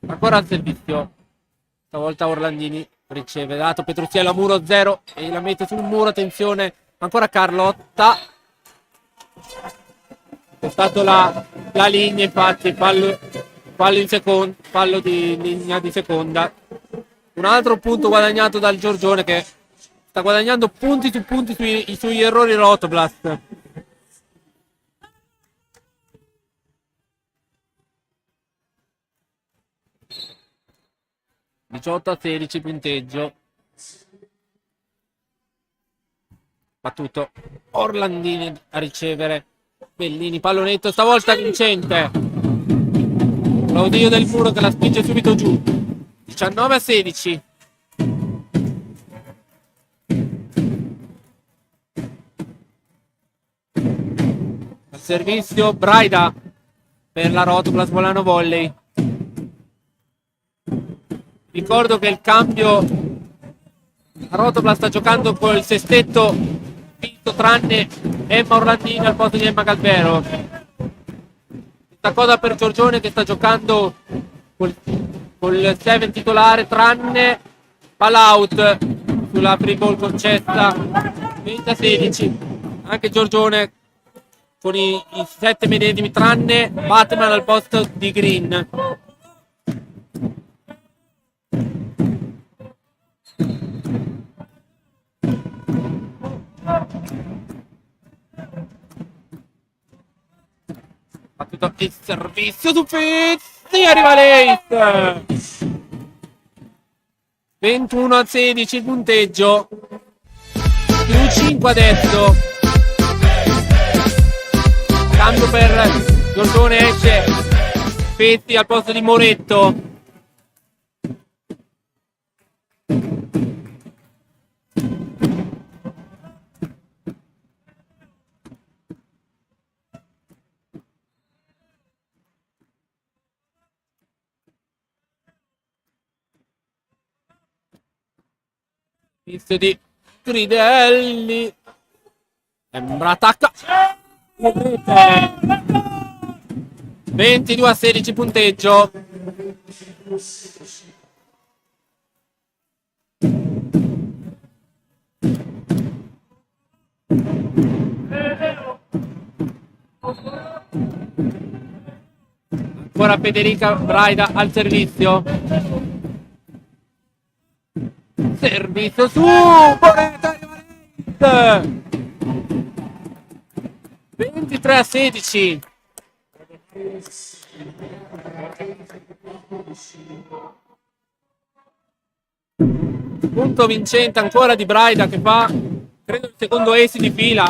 Ancora al servizio. Stavolta Orlandini riceve, dato Petrucciello a muro 0 e la mette sul muro. Attenzione, ancora Carlotta. È stata la linea, infatti fallo in seconda, fallo di linea di seconda. Un altro punto guadagnato dal Giorgione, che sta guadagnando punti su punti sui errori Rotoblast. (18 a 16) punteggio. Battuto Orlandini a ricevere. Bellini, pallonetto stavolta vincente. Claudio del Muro che la spinge subito giù. 19 a 16. Al servizio Braida per la Rotoplas Volano Volley. Ricordo che il cambio, la Rotoplas sta giocando col sestetto finto tranne Emma Orlandini al posto di Emma Calvero. Questa cosa per Giorgione che sta giocando col 7 titolare tranne Palaut sulla free ball concessa. 20 a 16. Anche Giorgione con i 7 medesimi tranne Batman al posto di Green. Battuto il servizio su Pizzi, arriva l'Ace. 21 a 16 il punteggio. Più 5 adesso. Cambio per Giorgione, esce Pizzi al posto di Moretto. Inizio di Gridelli. Sembra attacca. 22 a 16 punteggio. Ancora Federica Braida al servizio. Servizio su Moretta, 23 a 16. Punto vincente ancora di Braida che fa credo il secondo ace di fila.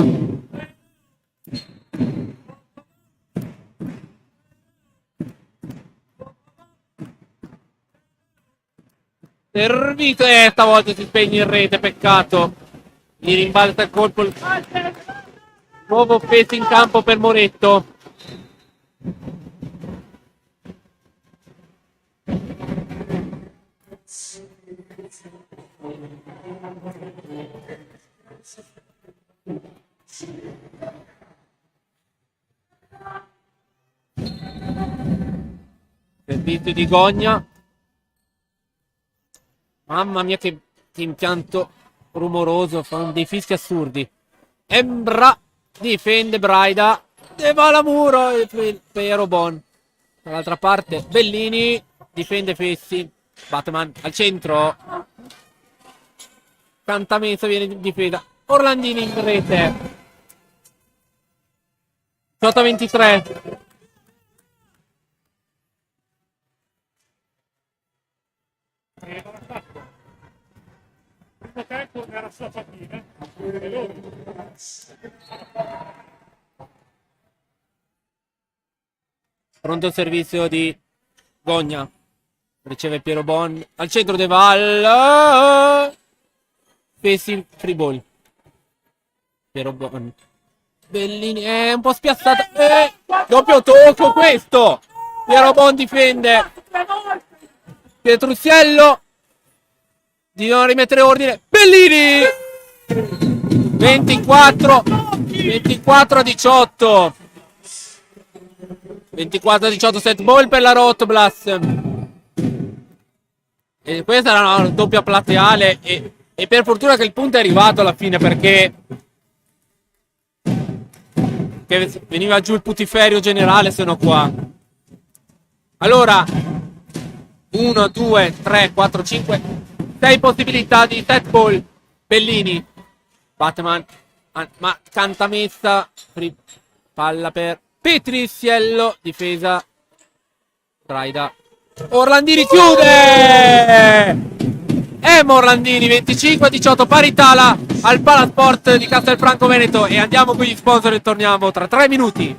Servito e stavolta si spegne in rete, peccato. Gli rimbalza il colpo. Nuovo offesa in campo per Moretto. Servizio di Gogna. Mamma mia che impianto rumoroso, fanno dei fischi assurdi. Embra difende Braida e va alla muro per Obon. Dall'altra parte Bellini difende Fessi. Batman al centro. Cantamezzo viene in difesa. Orlandini in rete. 18 a 23. Tempo era sua fatina. Pronto il servizio di Gogna. Riceve Piero Bon al centro De Val. Spacing free ball. Piero Bellini è un po' spiazzata. Doppio tocco questo. Piero Bon difende. Pietruziello di non rimettere ordine. Bellini 24 a 18. 24 a 18 set ball per la Rotblast. E questa era una doppia plateale e per fortuna che il punto è arrivato alla fine, perché veniva giù il putiferio generale se no qua. Allora 1, 2, 3, 4, 5 6 possibilità di set ball. Bellini, Batman, ma cantamessa, palla per Petriziello, difesa Braida. Orlandini chiude! Orlandini 25 a 18, parità al Palasport di Castelfranco Veneto. E andiamo con gli sponsor e torniamo tra 3 minuti.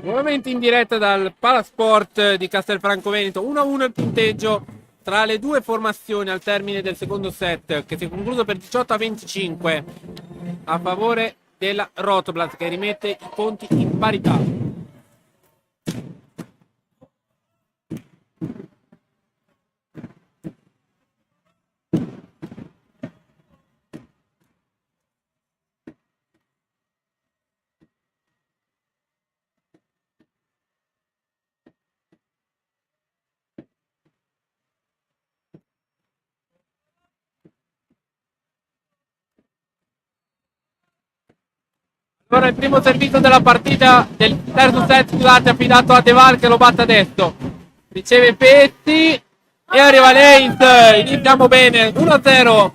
Nuovamente in diretta dal Palasport di Castelfranco Veneto, 1-1 il punteggio tra le due formazioni al termine del secondo set, che si è concluso per 18 a 25 a favore della Rotblast, che rimette i conti in parità. Ora il primo servizio della partita del terzo set, scusate, affidato a Deval, che lo batte a destro. Riceve Petti e arriva l'Ace. Iniziamo bene, 1-0.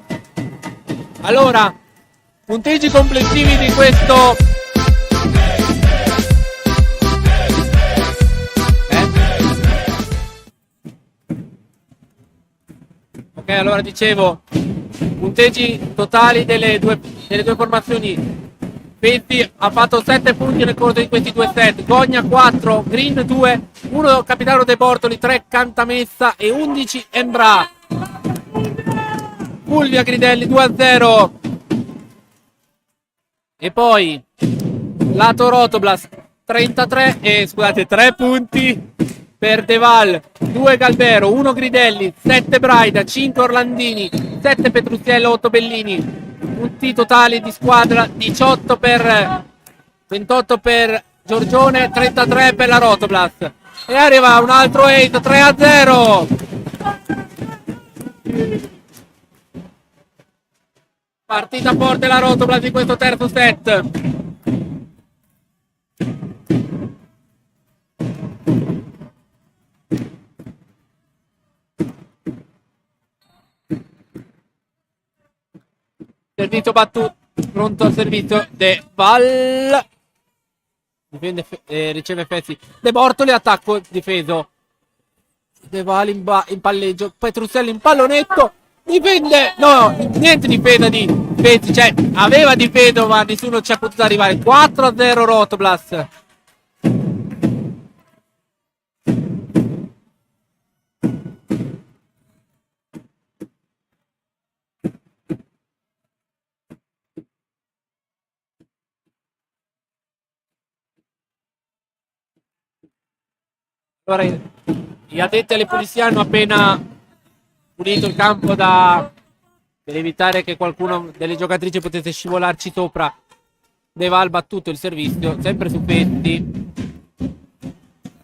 Allora, punteggi complessivi di questo allora dicevo, punteggi totali delle due formazioni. Festi ha fatto 7 punti nel corso di questi due set, Gogna 4, Green 2, 1 Capitano De Bortoli, 3 Cantamessa e 11 Embra. Fulvia Gridelli 2-0. E poi lato Rotoblas 3 punti per Deval, 2 Galbero, 1 Gridelli, 7 Braida, 5 Orlandini, 7 Petruziello, 8 Bellini. Punti totali di squadra 28 per 28 per Giorgione, 33 per la Rotoblas. E arriva un altro ace, 3-0. Partita forte la Rotoblas di questo terzo set. Servizio battuto, pronto al servizio De Val. Difende, riceve Fezzi. De Bortoli, attacco difeso. De Val in palleggio. Petruzelli in pallonetto. Difende. No, niente difesa di Fezzi. Cioè, aveva difeso, ma nessuno ci è potuto arrivare. 4-0 Rotoblas. Allora, gli addetti alle pulizie hanno appena pulito il campo per evitare che qualcuno delle giocatrici potesse scivolarci sopra. Deval battuto il servizio, sempre su Fetti.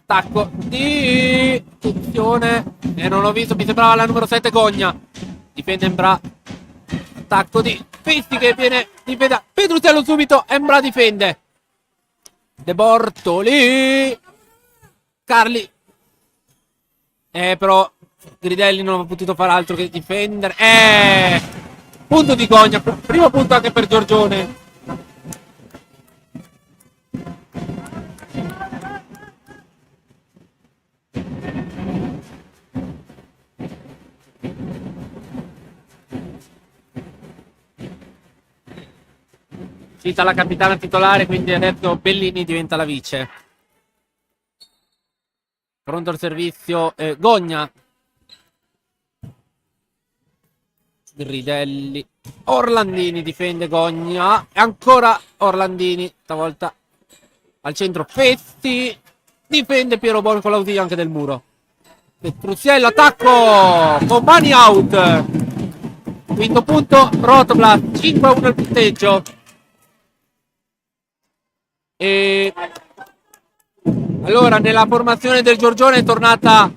Attacco di attenzione. E non l'ho visto, mi sembrava la numero 7 Gogna. Difende Embra. Attacco di Fetti che viene difesa. Petruziello subito, Embra difende. De Bortoli. Carli. Però Gridelli non ha potuto fare altro che difendere. Punto di Gogna. Primo punto anche per Giorgione. Cita la capitana titolare, quindi adesso Bellini diventa la vice. Pronto al servizio Gogna. Gridelli. Orlandini difende Gogna. E ancora Orlandini. Stavolta al centro Festi. Difende Piero Bon con l'ausilio anche del muro. Petruziello, attacco. Bombani out. Quinto punto Rotoblas. 5-1 il punteggio. E allora nella formazione del Giorgione è tornata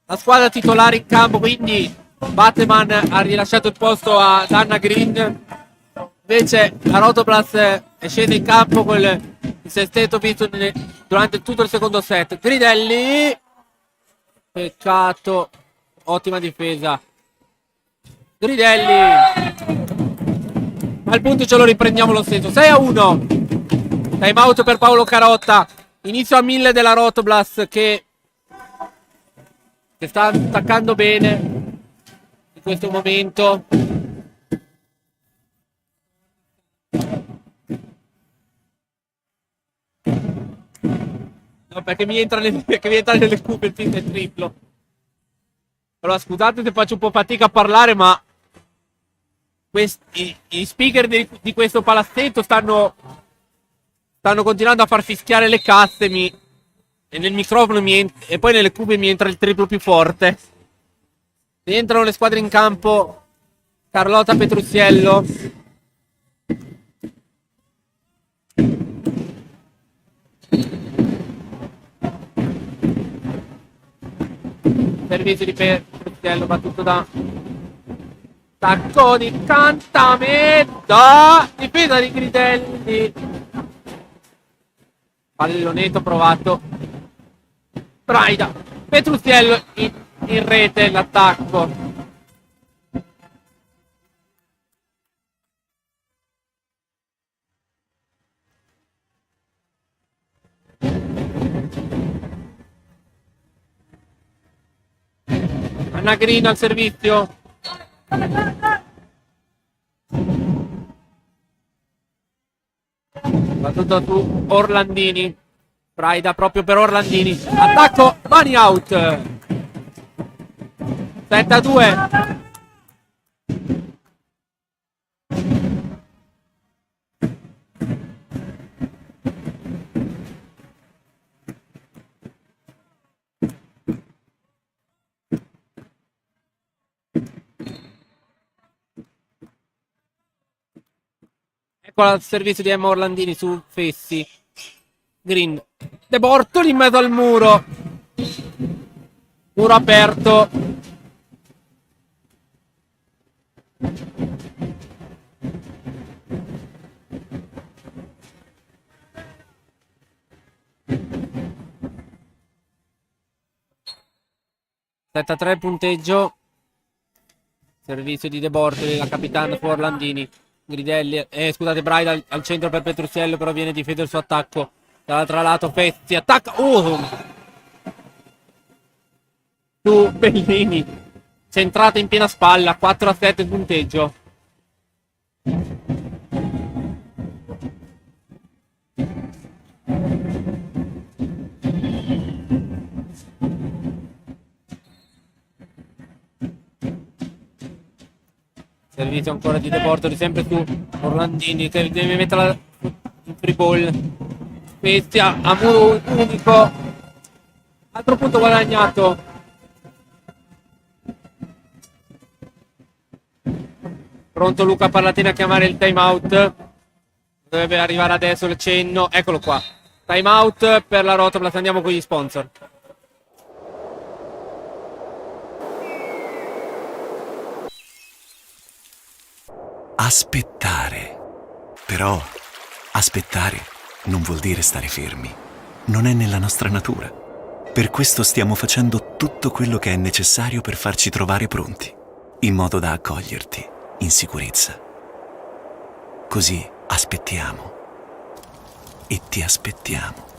la squadra titolare in campo, quindi Batman ha rilasciato il posto ad Anna Green. Invece la Rotoblas è scesa in campo con il sestetto visto durante tutto il secondo set. Gridelli, peccato, ottima difesa Gridelli, ma il punto ce lo riprendiamo lo stesso. 6-1. Time out per Paolo Carotta. Inizio a 1000 della Rotoblas che sta attaccando bene in questo momento. No, perché mi entra nelle cupe il pin triplo. Allora scusate se faccio un po' fatica a parlare, ma i speaker di questo palazzetto stanno continuando a far fischiare le casse e nel microfono e poi nelle cupe mi entra il triplo più forte. Rientrano le squadre in campo. Carlotta Petruziello. Servizio di Petruziello battuto da tacco di Cantametta. Difesa di Gridelli. Pallonetto provato. Braida. Petruziello in rete l'attacco. Anna Green al servizio. Battuto su Orlandini. Braida proprio per Orlandini. Attacco, mani out. 7-2. Ecco il servizio di Emma Orlandini su Fessi. Green. De Bortoli in mezzo al muro. Muro aperto. Setta 3 punteggio. Servizio di De Bortoli, la capitana su Orlandini. Gridelli, scusate, Braida al centro per Petrucciello, però viene difeso il suo attacco. Dall'altro lato Fessi, attacca. Su Bellini. Centrata in piena spalla, 4-7 punteggio. Servizio ancora di De Bortoli, sempre su Orlandini che deve metterla in free ball. Spezia a muro unico. Altro punto guadagnato. Pronto Luca Parlatini a chiamare il time out. Dovrebbe arrivare adesso il cenno. Eccolo qua. Time out per la Rotoplas. Andiamo con gli sponsor. Aspettare. Però aspettare non vuol dire stare fermi. Non è nella nostra natura. Per questo stiamo facendo tutto quello che è necessario per farci trovare pronti, in modo da accoglierti in sicurezza. Così aspettiamo. E ti aspettiamo.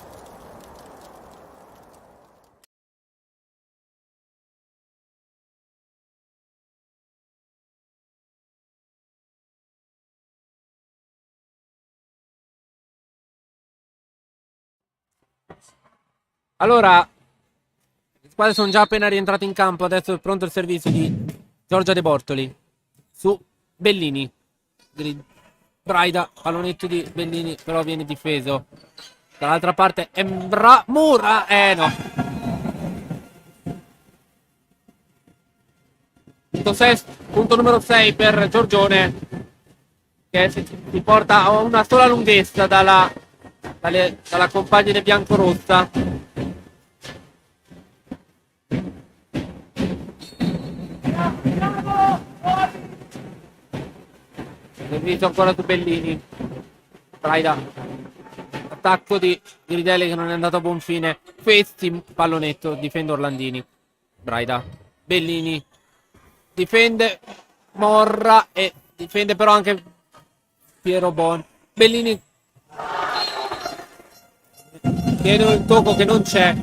Allora, le squadre sono già appena rientrate in campo. Adesso è pronto il servizio di Giorgia De Bortoli su Bellini. Braida, pallonetto di Bellini, però viene difeso. Dall'altra parte Embra Mura. No. Punto numero 6 per Giorgione, che si porta a una sola lunghezza dalla compagine biancorossa. Servizio ancora su Bellini. Braida. Attacco di Gridelli che non è andato a buon fine. Questi pallonetto, difende Orlandini. Braida. Bellini. Difende Morra e difende però anche Piero Bon. Bellini. Chiede il tocco che non c'è.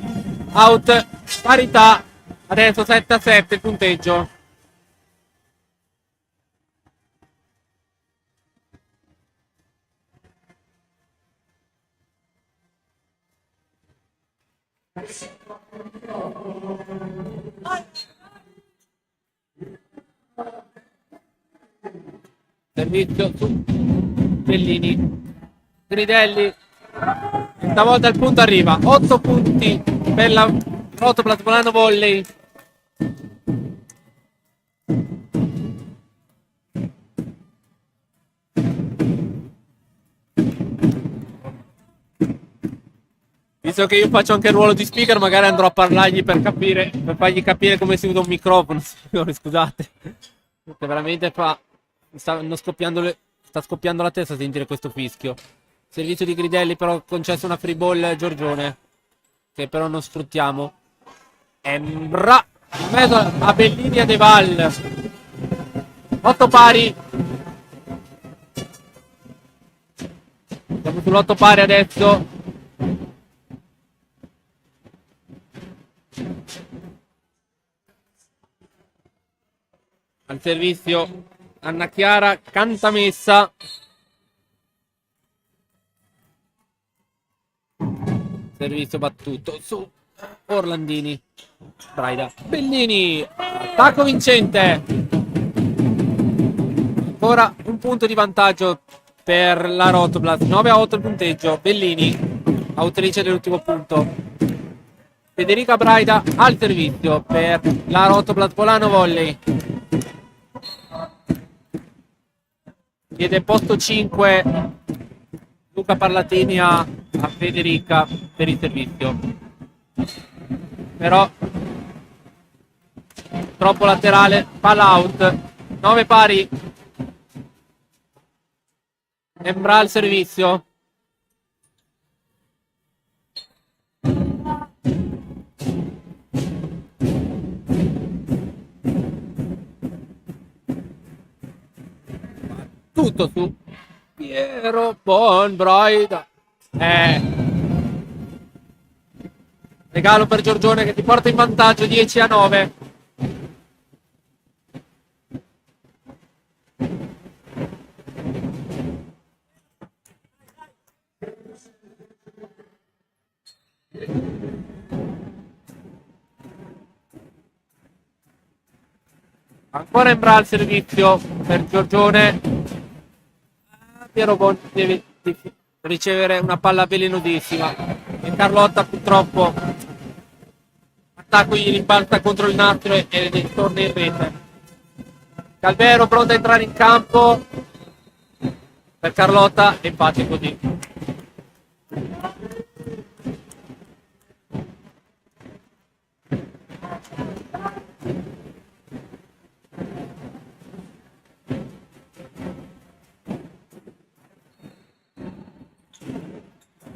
Out. Parità. Adesso 7-7 il punteggio. Servizio su Bellini. Gridelli. Stavolta il punto arriva. 8 punti per la Rotoplas Volano Volley. Visto che io faccio anche il ruolo di speaker, magari andrò a parlargli per fargli capire come si usa un microfono. Scusate. Perché veramente sta scoppiando la testa a sentire questo fischio. Servizio di Gridelli, però concesso una free ball Giorgione, che però non sfruttiamo. Embra in mezzo a Bellini e a De Val. 8 pari. Siamo sull'8 pari adesso. Al servizio Anna Chiara Cantamessa. Servizio battuto su Orlandini. Braida. Bellini. Attacco vincente. Ancora un punto di vantaggio per la Rotoblast. 9-8 il punteggio. Bellini, autrice dell'ultimo punto. Federica Braida al servizio per la Rotoblast Bolano Volley. Chiede posto 5 Luca Parlatini a Federica per il servizio. Però troppo laterale, palla out. 9 pari. Embra al servizio. Tutto su Piero Bonbroida. Regalo per Giorgione che ti porta in vantaggio 10-9. Ancora Embra al servizio per Giorgione. Piero Bon deve ricevere una palla velenosissima e Carlotta purtroppo attacco gli rimbalza contro il nastro e torna in rete. Calvero pronto a entrare in campo per Carlotta e infatti così.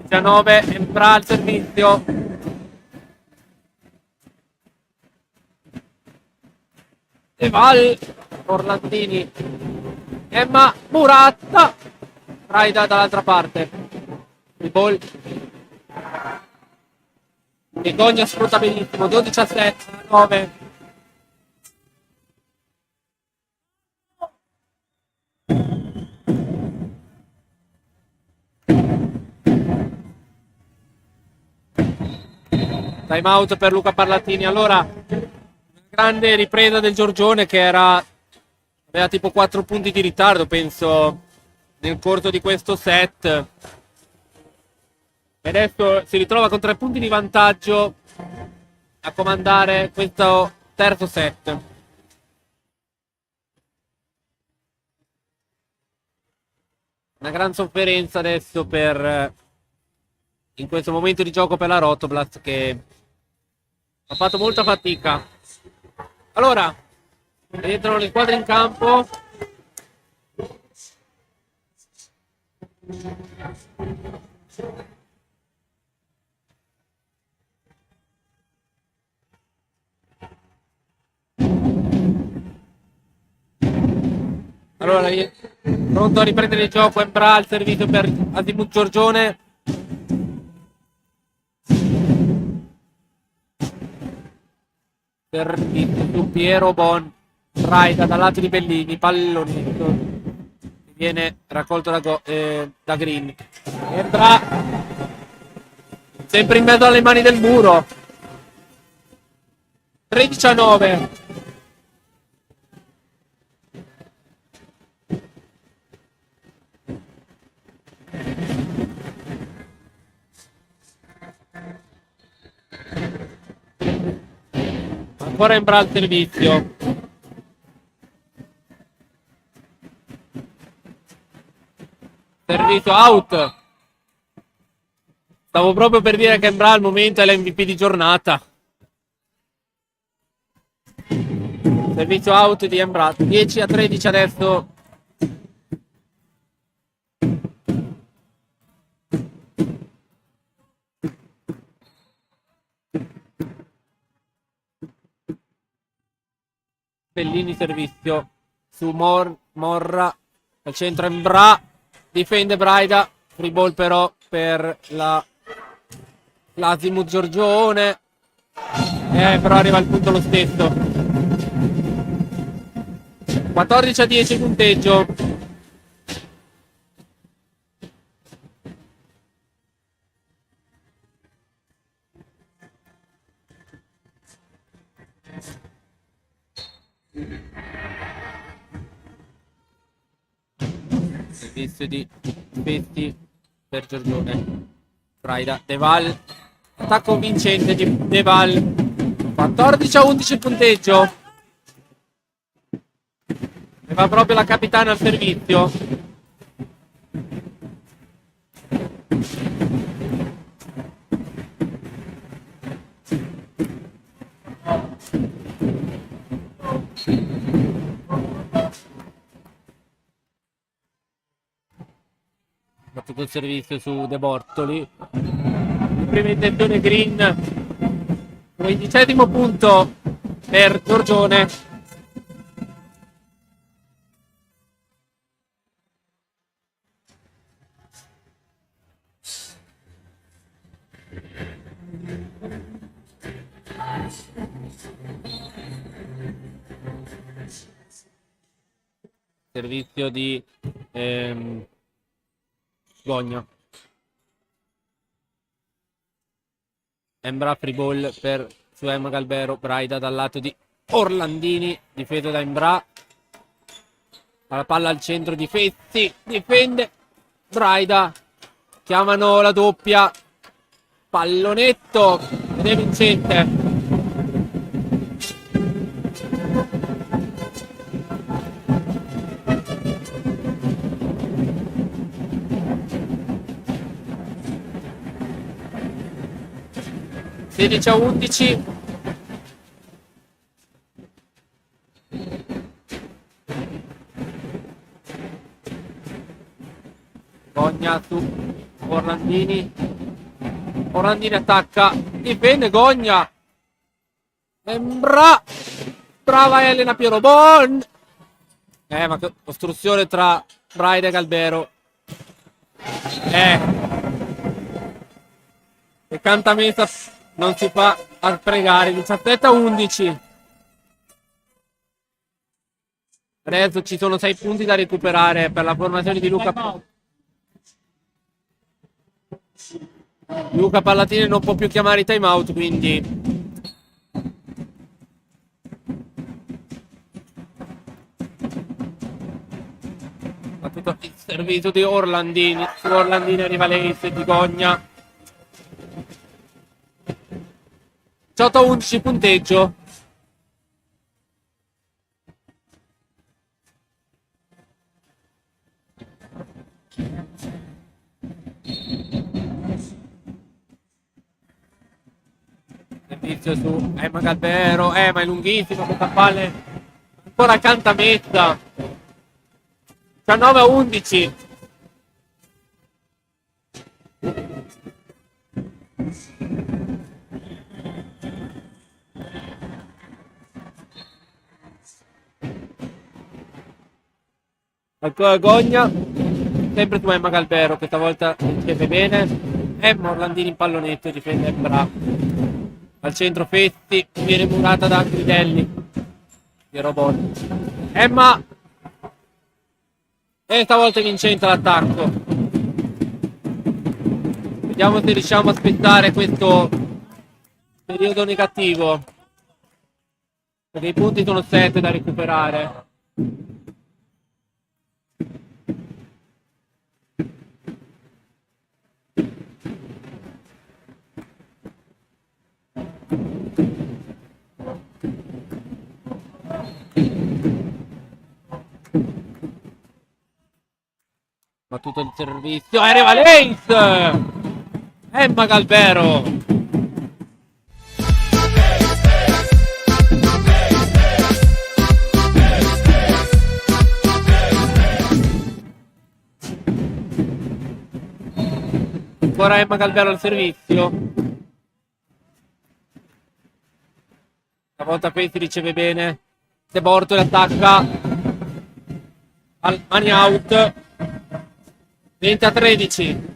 Embra al servizio. Eval Orlandini. Emma Muratta. Raida dall'altra parte. Il ball. Begonia sfrutta benissimo. 12-7-9. Time out per Luca Parlatini. Allora, una grande ripresa del Giorgione che aveva tipo 4 punti di ritardo, penso, nel corso di questo set. E adesso si ritrova con 3 punti di vantaggio a comandare questo terzo set. Una gran sofferenza adesso in questo momento di gioco per la Rotoblast che ha fatto molta fatica. Allora, entrano le squadre in campo. Allora, pronto a riprendere il gioco, Embra al servizio per Azimut Giorgione. Servizio su Piero Bon. Raida dal lato di Bellini, pallonetto. Viene raccolto da Green. Embra sempre in mezzo alle mani del muro. 13-9. Ancora Embra al servizio. Servizio out. Stavo proprio per dire che Embra al momento è l'MVP di giornata. Servizio out di Embra. 10-13 adesso. Bellini servizio su Morra al centro. Embra difende Braida, free ball però per l'Azimut Giorgione, però arriva al punto lo stesso. 14-10 punteggio. Servizio di Fetti per Giorgione. Braida, Deval. Attacco vincente di Deval. 14-11 punteggio. E va proprio la capitana al servizio. Battuto il servizio su De Bortoli. Prima intenzione Green. 15° punto per Giorgione. Servizio di Gogna. Embra free ball per su Emma Galbero. Braida dal lato di Orlandini, difeso da Embra. La palla al centro di Fezzi, difende Braida. Chiamano la doppia. Pallonetto ed è vincente. Sedici a 11. Gogna su Orlandini. Orlandini attacca, difende Gogna. Embra. Brava Elena Pierobon. Ma che ostruzione tra Braida e Galbero. E cantamenta non si fa a pregare. 17 a 11. Adesso ci sono 6 punti da recuperare per la formazione di Luca Pallatini non può più chiamare i time out, quindi battuto il servizio di Orlandini. Su Orlandini arriva l'Ace di Gogna. 18 a 11 punteggio. Servizio su Emma Galbero. Ma è lunghissimo questa palle. Ancora cantametta. 19 a 11. Ancora Gogna. Sempre su Emma Galbero. Questa volta riceve bene. Emma Orlandini in pallonetto. Difende Embra. Al centro Fetti. Viene murata da Gridelli. Di robot. Emma. E stavolta è vincente l'attacco. Vediamo se riusciamo a aspettare questo periodo negativo. Perché i punti sono 7 da recuperare. Battuto il servizio, arriva l'Ace! Emma Galbero! Ancora Emma Galbero al servizio. Stavolta Pezzi riceve bene. De Bortoli attacca. Al mani out. 20 a 13.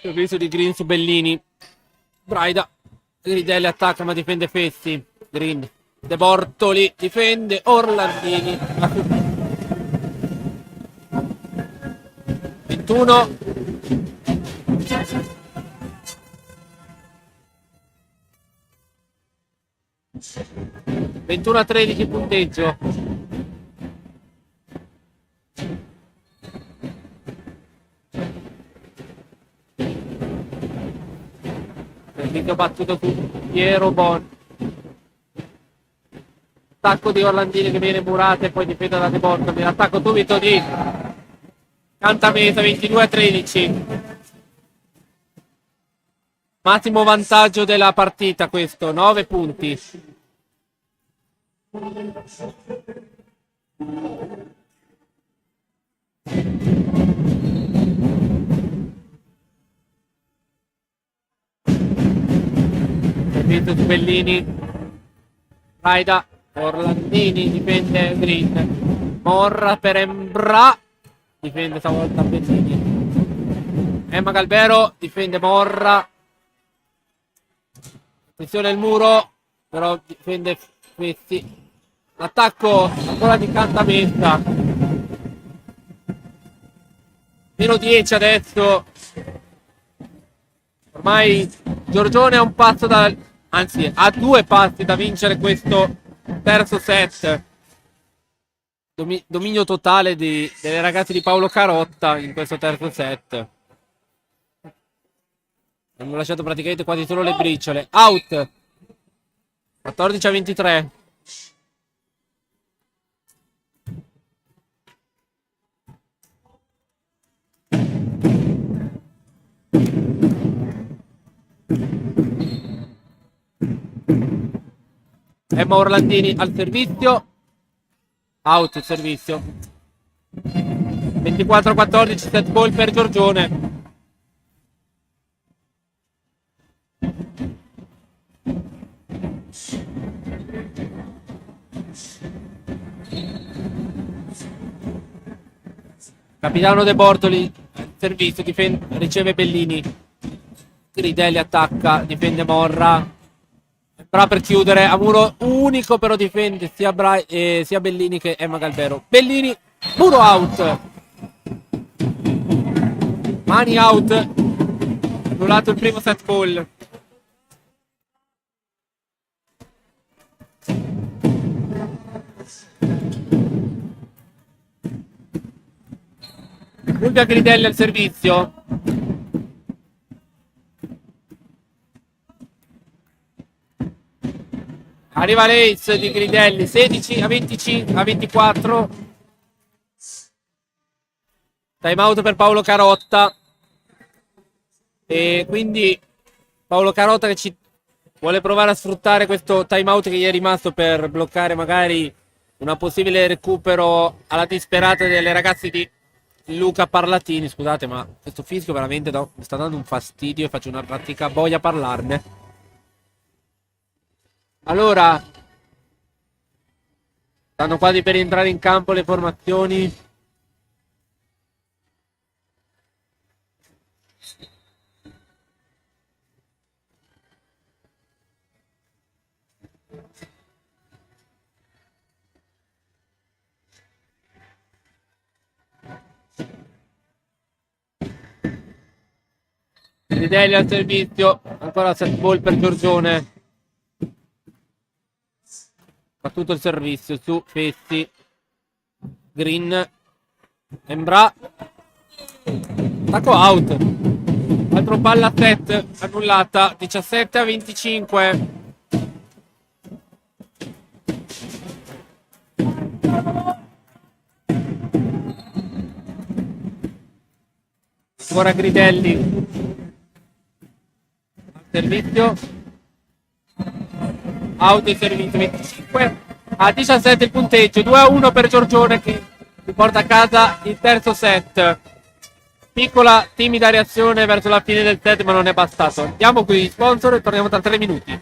Servizio di Green su Bellini. Braida. Gridelli attacca ma difende Fessi. Green. De Bortoli difende Orlandini. 21. Ventuno a 13 punteggio. Servizio battuto su Piero Bon. Attacco di Orlandini che viene murato e poi difende da De Bortoli. Attacco subito di Cantamesa, 22 a 13. Massimo vantaggio della partita questo, 9 punti. Servizio su Bellini. Raida. Orlandini difende Green. Morra per Embra. Difende stavolta Bellini. Emma Galbero difende Morra. Attenzione il muro. Però difende questi. Attacco ancora di Cantamessa. Meno 10 adesso. Ormai Giorgione è un passo anzi, ha 2 passi da vincere questo terzo set. Dominio totale delle ragazze di Paolo Carotta in questo terzo set. Hanno lasciato praticamente quasi solo le briciole. Out. 14 a 23. Emma Orlandini al servizio. Out il servizio. 24 a 14, set ball per Giorgione. Capitano De Bortoli, servizio, riceve Bellini. Gridelli attacca, difende Morra. Bra per chiudere, a muro unico però difende sia Bellini che Emma Galbero. Bellini, muro out. Mani out. Annullato il primo set ball. Fulvia Gridelli al servizio. Arriva l'ace di Gridelli, 16 a 25 a 24. Time out per Paolo Carotta. E quindi Paolo Carotta che ci vuole provare a sfruttare questo time out che gli è rimasto per bloccare magari una possibile recupero alla disperata delle ragazze di Luca Parlatini. Scusate, ma questo fischio veramente mi sta dando un fastidio e faccio una pratica boia a parlarne. Allora, stanno quasi per entrare in campo le formazioni. Gridelli al servizio, ancora set ball per Giorgione. Fa tutto il servizio su Fessi. Green. Embra. Attacco out. Altro palla set annullata. 17 a 25. Ancora Gridelli. Servizio. Out il servizio. 25 a 17 il punteggio. 2 a 1 per Giorgione che riporta a casa il terzo set. Piccola timida reazione verso la fine del set, ma non è bastato. Andiamo qui sponsor e torniamo tra 3 minuti.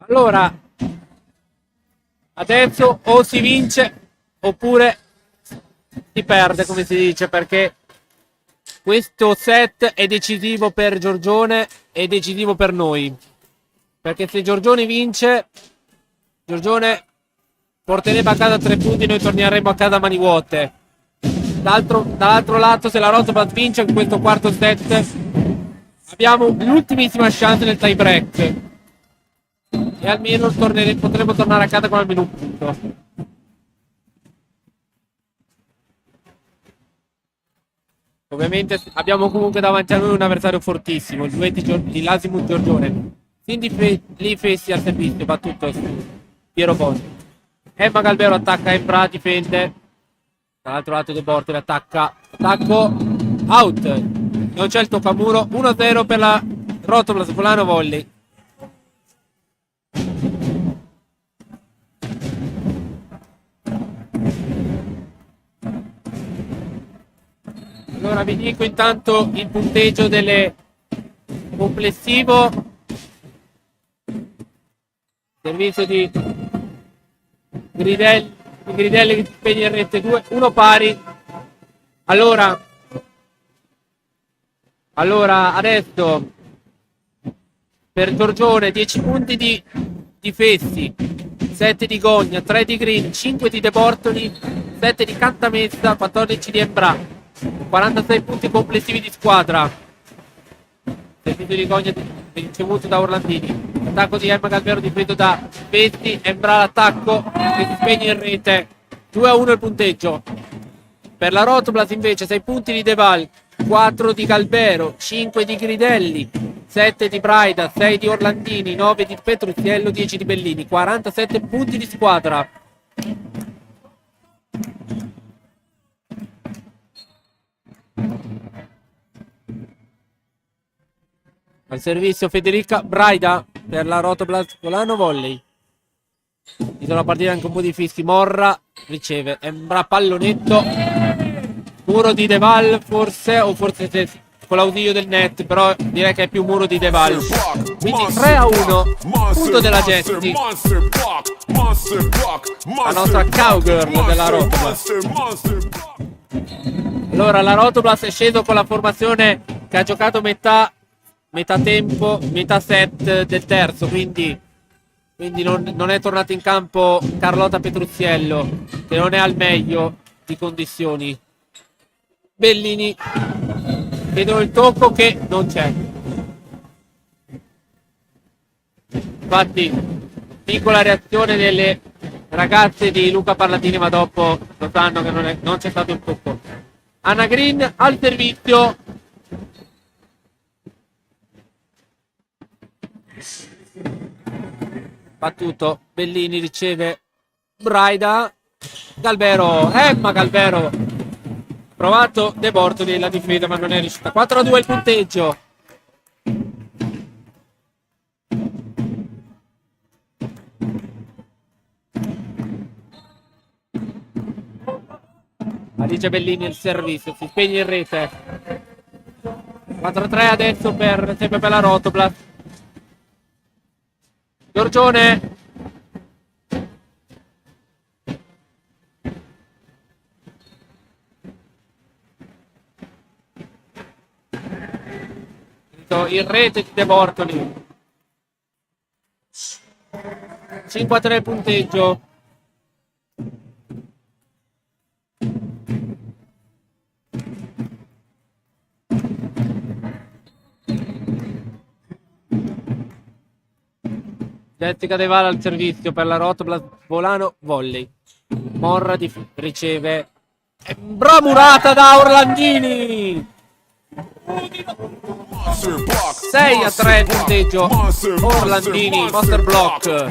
Allora, adesso o si vince oppure si perde, come si dice, perché questo set è decisivo per Giorgione e decisivo per noi. Perché se Giorgione vince, Giorgione porterebbe a casa 3 punti, noi torneremo a casa a mani vuote. Dall'altro lato, se la Rotoblat vince in questo quarto set, abbiamo l'ultimissima chance nel tie break. E almeno potremo tornare a casa con almeno un punto. Ovviamente abbiamo comunque davanti a noi un avversario fortissimo, il Lasimut Giorgione. Quindi lì Fessi al servizio, battuto su Piero Bossi. Emma Galvero attacca, Embra difende. Dall'altro lato De Bortoli attacca. Attacco out. Non c'è il toccamuro. 1-0 per la Rotoblas Volano Volley. Allora vi dico intanto il punteggio delle complessivo. Servizio di Gridelli che spegne in rete 2, 1 pari. Allora adesso per Giorgione 10 punti di Fessi, 7 di Gogna, 3 di Green, 5 di De Bortoli, 7 di Cantamessa, 14 di Embra, 46 punti complessivi di squadra. Servizio di Gogna ricevuto da Orlandini. Attacco di Emma Galvero difeso da Fessi. Embra l'attacco che si spegne in rete. 2-1 il punteggio. Per la Rotoblas invece 6 punti di Deval, 4 di Galvero, 5 di Gridelli, 7 di Braida, 6 di Orlandini, 9 di Petruziello, 10 di Bellini. 47 punti di squadra. Al servizio Federica Braida per la Rotoblas Volano Volley. Inizia la partita anche un po' di fischi. Morra riceve, Embra pallonetto, muro di Deval forse, o forse con l'ausilio del net, però direi che è più muro di Deval. Quindi 3-1, punto della Jessie, la nostra cowgirl della Rotoblas. Allora la Rotoblas è sceso con la formazione che ha giocato metà tempo, metà set del terzo, quindi non è tornato in campo Carlotta Petruziello, che non è al meglio di condizioni. Bellini, vedono il tocco che non c'è. Infatti piccola reazione delle ragazze di Luca Parlatini, ma dopo lo sanno che non c'è stato il tocco. Anna Green al servizio. Battuto, Bellini riceve Braida. Galvero, Emma Galvero, provato De Bortoli la difesa ma non è riuscita. 4-2 il punteggio. Alice Bellini il servizio, si spegne in rete. 4-3 adesso sempre per la Rotoblas. Giorgione, in rete di De Bortoli. 5-3 il punteggio. Jessica De Val al servizio per la Rotoblas Volano Volley. Morra riceve. Bramurata da Orlandini. 6-3 il punteggio. Orlandini, Monster Block.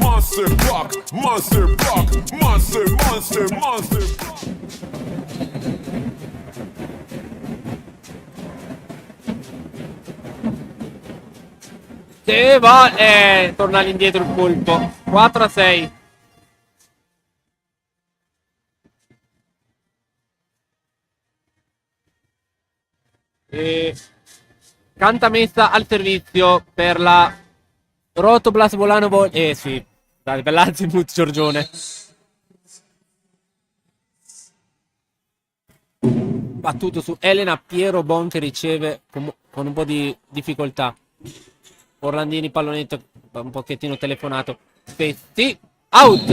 Se va, torna all'indietro il colpo. 4-6. Cantamessa al servizio per la Rotoplas Volano Volley. Sì, dai, per l'Azimut Giorgione. Battuto su Elena, Piero Bon che riceve con un po' di difficoltà. Orlandini, pallonetto un pochettino telefonato. Spezzi, out.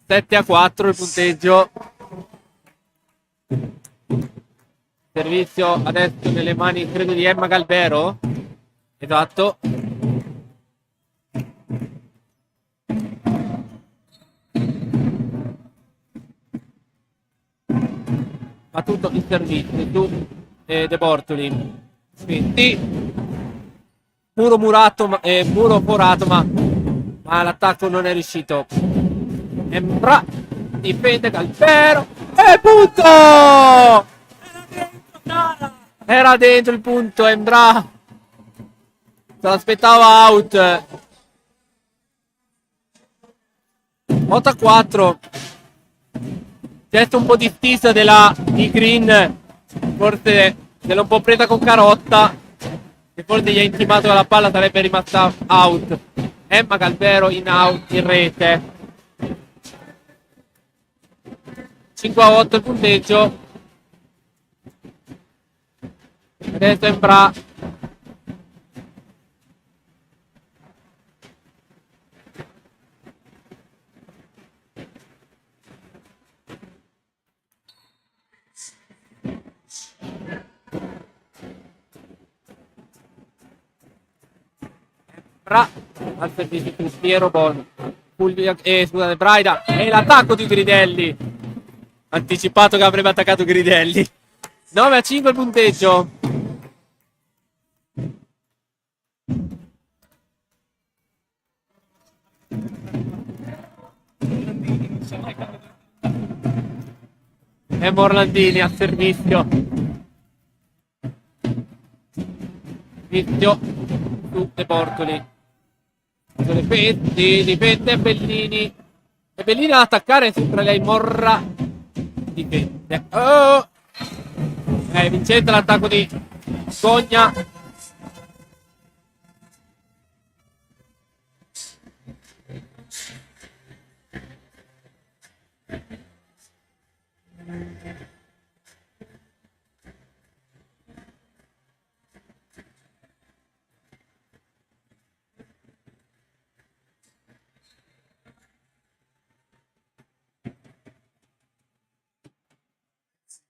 7-4 il punteggio. Servizio adesso nelle mani, credo, di Emma Galvero. Esatto. Battuto il servizio su De Bortoli. Spinti. Muro murato, muro forato, ma l'attacco non è riuscito. Embra difende Galvero e punto! Era dentro il punto. Embra se l'aspettava out. 8-4. C'è un po' di stisa di Green, forse se l'ha un po' presa con Carotta, e forse gli ha intimato che la palla sarebbe rimasta out. Emma Galvero in out, in rete. 5-8 il punteggio. Adesso Embra. Al servizio di Piero Bon. Scusate, Braida. E l'attacco di Gridelli. Anticipato che avrebbe attaccato Gridelli. 9-5 il punteggio. E Morlandini al servizio. Servizio su De Bortoli. Difende Bellini. E Bellini ad attaccare sempre lei. Morra difende. Oh! Vincente l'attacco di Sogna.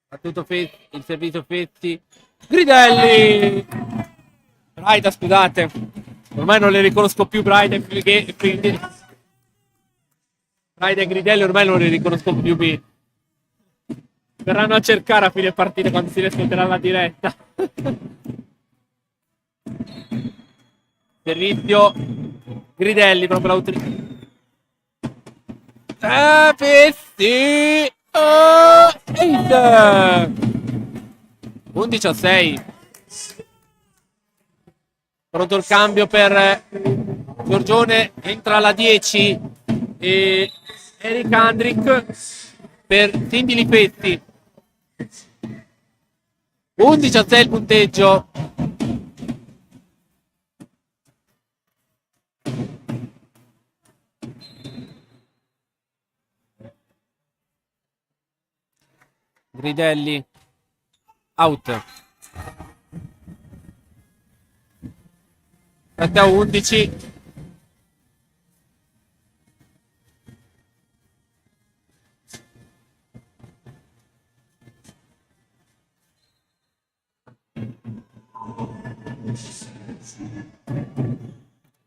Battuto il servizio Fezzi. Gridelli. Braida, scusate. Ormai non le riconosco più Braida e Braida e Gridelli ormai non le riconosco più. Verranno a cercare a fine partita quando si riascolterà la diretta. Servizio Gridelli, proprio l'autorità. Fezzi. 11-6. Pronto il cambio per Giorgione. Entra alla 10 e Eric Andrick per Cindy Lifetti. 11-6 il punteggio. Gridelli out. 7-11.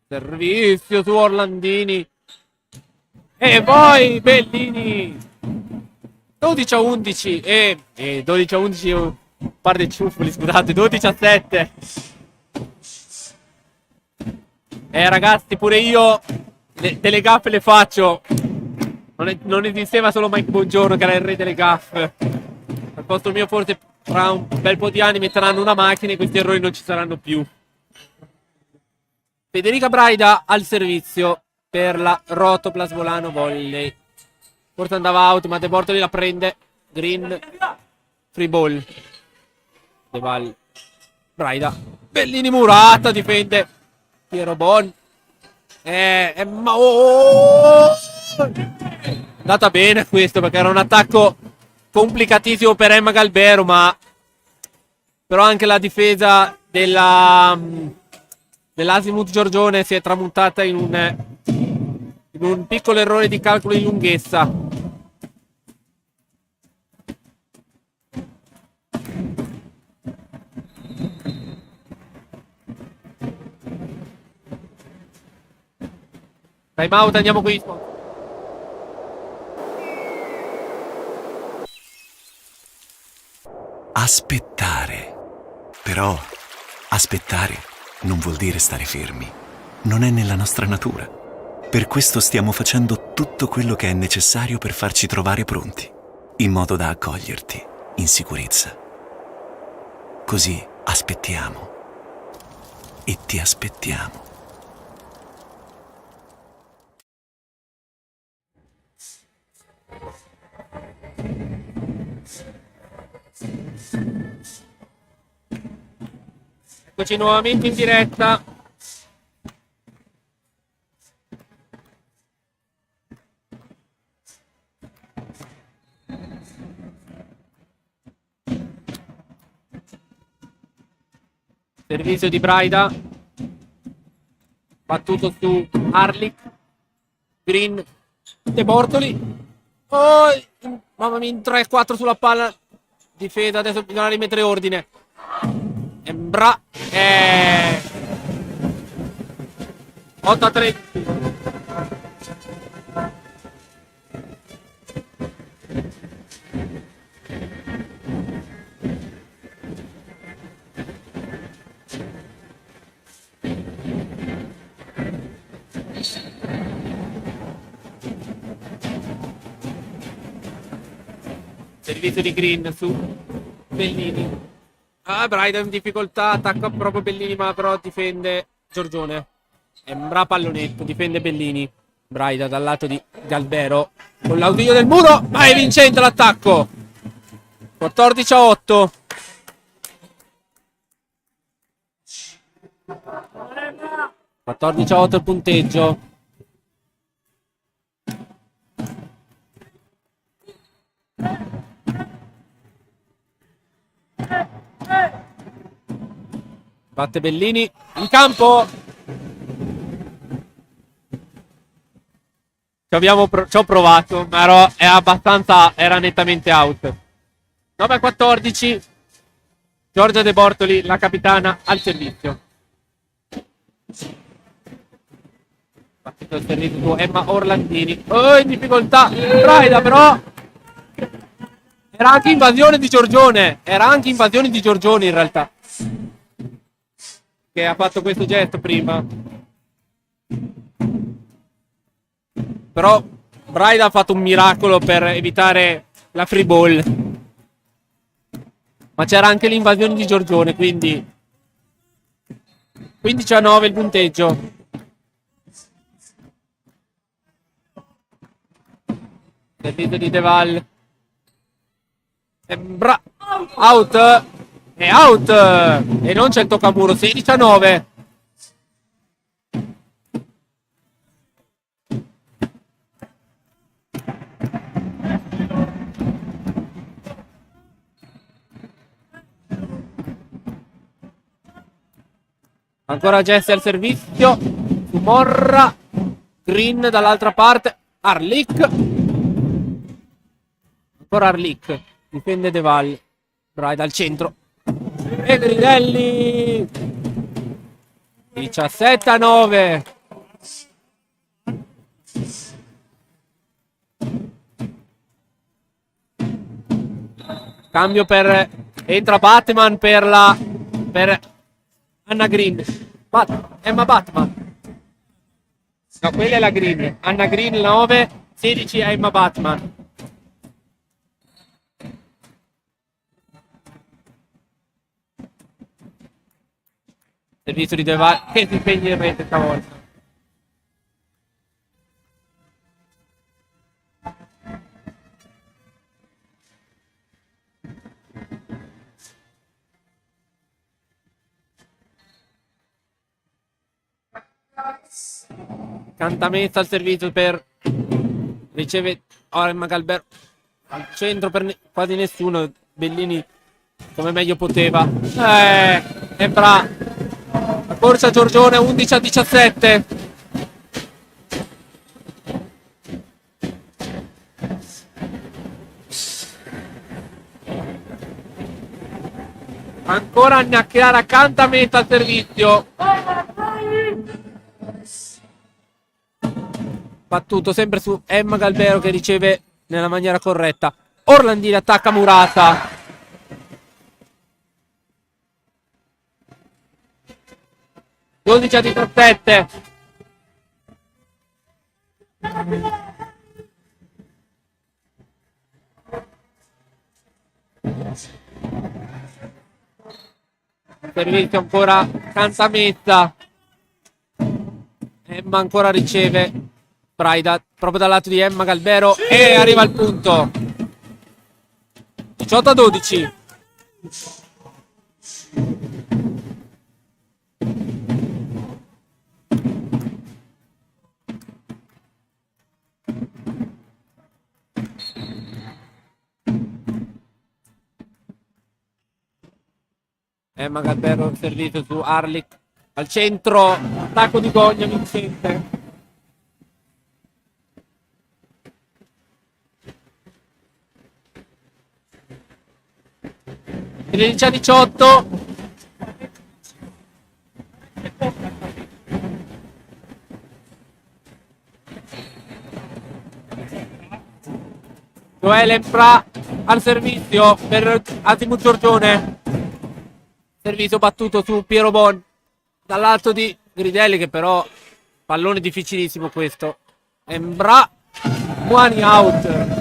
Servizio su Orlandini. E poi Bellini. 12-11 e 12-11 un par di ciuffoli, scusate. 12-7. Ragazzi, pure io delle gaffe le faccio. Non esisteva solo Mike Bongiorno che era il re delle gaffe. Al posto mio forse fra un bel po' di anni metteranno una macchina e questi errori non ci saranno più. Federica Braida al servizio per la Rotoplas Volano Volley. Forse andava out, ma De Bortoli la prende. Green. Free ball. De Val. Braida. Bellini Murata difende Piero Bon. Ma andata bene questo perché era un attacco complicatissimo per Emma Galbero, ma però anche la difesa dell'Asimut Giorgione si è tramutata in un piccolo errore di calcolo di lunghezza. Time out, andiamo qui. Aspettare. Però aspettare non vuol dire stare fermi. Non è nella nostra natura. Per questo stiamo facendo tutto quello che è necessario per farci trovare pronti, in modo da accoglierti in sicurezza. Così aspettiamo. E ti aspettiamo. Eccoci nuovamente in diretta. Servizio di Braida. Battuto su Harlick. Green. De Bortoli. Oh, mamma mia, in 3-4 sulla palla. Difesa, adesso bisogna rimettere ordine. Embra. 8-3. Servizio di Green su Bellini. Braida in difficoltà, attacca proprio Bellini, ma però difende Giorgione. Embra pallonetto, difende Bellini. Braida dal lato di Galbero con l'audio del muro, ma è vincente l'attacco. 14-8. Il punteggio. Batte Bellini in campo. Ci ho provato, ma era nettamente out. 9-14. Giorgia De Bortoli, la capitana, al servizio. Partito il servizio su Emma Orlandini. Oh, in difficoltà. Braida però. Era anche invasione di Giorgione. In realtà. Che ha fatto questo gesto prima. Però Braida ha fatto un miracolo per evitare la free ball. Ma c'era anche l'invasione di Giorgione, quindi 15-9 il punteggio. Servizio di Deval. Out. È out. E non c'è il toccamuro. 16-9. Ancora Jesse al servizio. Su Morra. Green dall'altra parte. Harlick. Ancora Harlick. Difende Deval. Braida al centro. E Gridelli. 17-9. Cambio entra Batman per Anna Green. Emma Batman. No, quella è la Green. Anna Green 9, 16 a Emma Batman. Servizio di Deval che si impegna in rete stavolta. Cantamessa al servizio per... Riceve Emma Galbero al centro per quasi nessuno. Bellini come meglio poteva. Embra. La corsa Giorgione 11-17. Ancora Anna Chiara Cantamessa al servizio. Battuto sempre su Emma Galbero che riceve nella maniera corretta. Orlandini attacca Murata. Dodici a 17. Servizio ancora Cantamessa. Emma ancora riceve. Braida proprio dal lato di Emma Galbero e arriva al punto. 18-12. Emma Galbero servito su Arlic al centro, attacco di Gogna vincente. 13-18. Joel Empra al servizio per Azimut Giorgione. Servizio battuto su Piero Bon dall'alto di Gridelli, che però pallone difficilissimo questo. Embra, Muani out.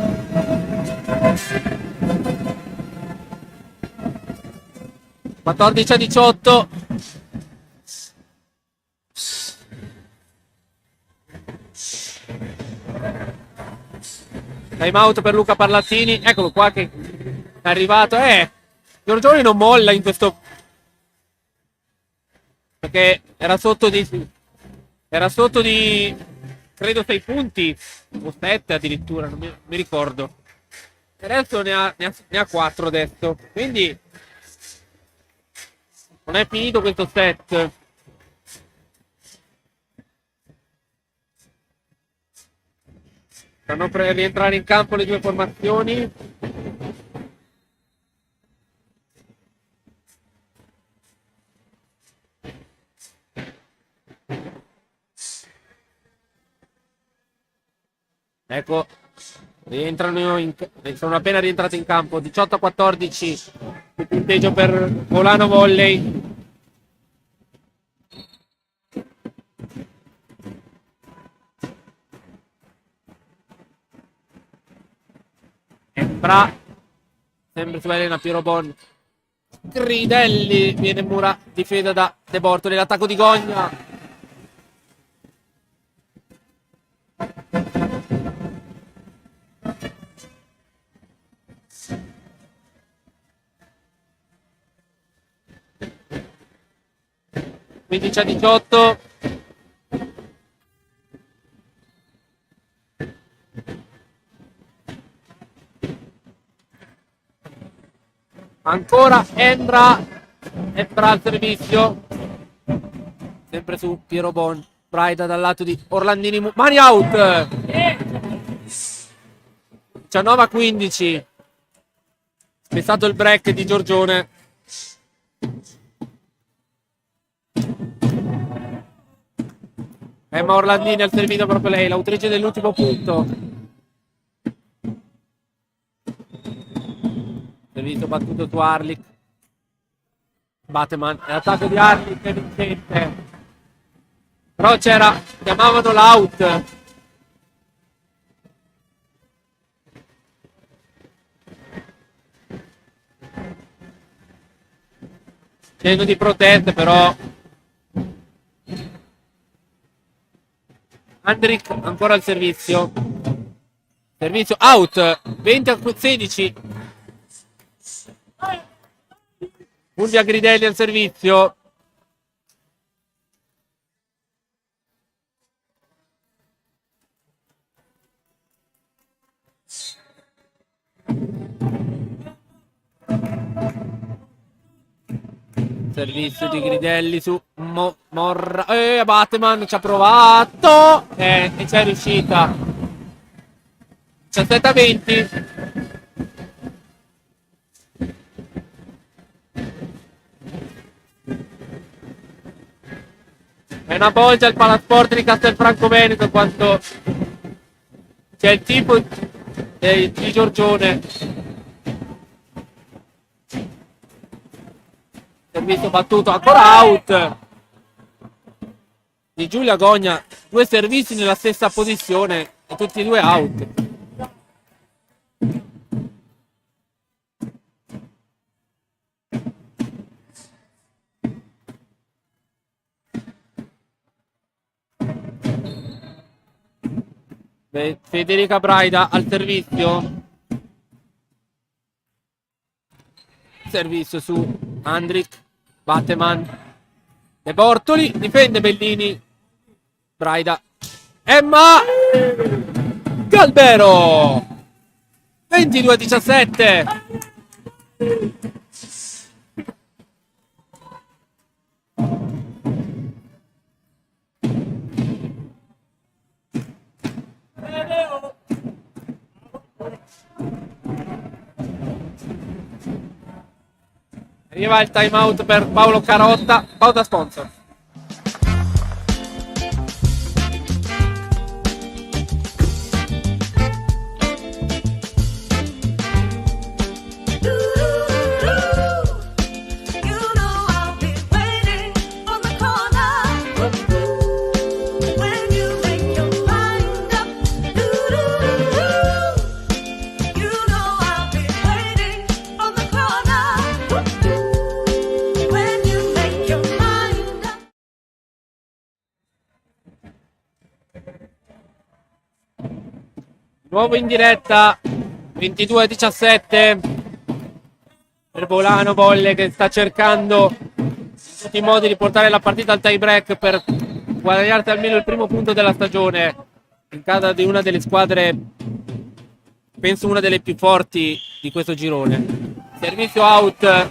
14-18. Time out per Luca Parlazzini. Eccolo qua che è arrivato. Giorgione non molla in questo, perché era sotto di credo 6 punti o 7 addirittura, non mi ricordo. Adesso ne ha 4 adesso, quindi non è finito questo set. Stanno per rientrare in campo le due formazioni. Ecco, sono appena rientrati in campo. 18-14 il punteggio per Volano Volley. Embra, sempre su Elena Pierobon. Gridelli, viene Mura, difesa da De Bortoli, l'attacco di Gogna. Quindi c'è 18. Ancora Embra al servizio, sempre su Piero Bon. Braida dal lato di Orlandini, mani out. 19-15. È stato il break di Giorgione. Emma Orlandini al servizio, proprio lei, l'autrice dell'ultimo punto. Servizio battuto su Arlic. Bateman, l'attacco di Arlic è vincente. Però chiamavano l'out. Pieno di proteste, però Andric ancora al servizio. Servizio out. 20-16. Fulvia Gridelli al servizio. Servizio di Gridelli su Morra. Bateman ci ha provato. E c'è riuscita. 17-20. È una bolgia il Palasport di Castelfranco Veneto quanto c'è il tipo di Giorgione. Servizio battuto, ancora out di Giulia Gogna. Due servizi nella stessa posizione e tutti e due out. Federica Braida al servizio. Servizio su Andric. Bateman. De Bortoli. Difende Bellini. Braida. Emma Galbero. 22-17. Arriva il time out per Paolo Carotta. Pausa sponsor. Nuovo in diretta, 22-17 per Volano Volley, che sta cercando in tutti i modi di portare la partita al tie break per guadagnarsi almeno il primo punto della stagione in casa di una delle squadre, penso una delle più forti di questo girone. Servizio out,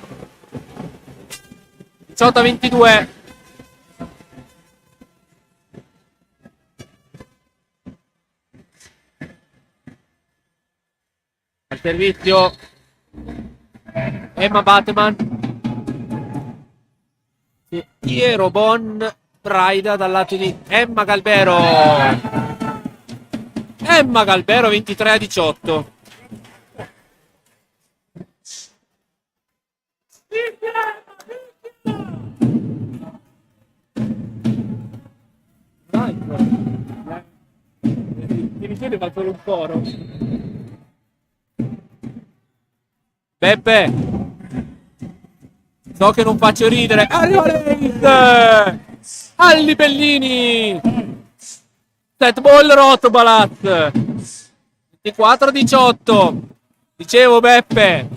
18-22. Al servizio Emma Bateman, Piero Bon Braida dal lato di Emma Galbero. Emma Galbero 23-18. Mi richiede fa solo un coro. Beppe, so che non faccio ridere. Arriva Reis! Alli Bellini! Set ball Rotobalat. 24-18. Dicevo, Beppe,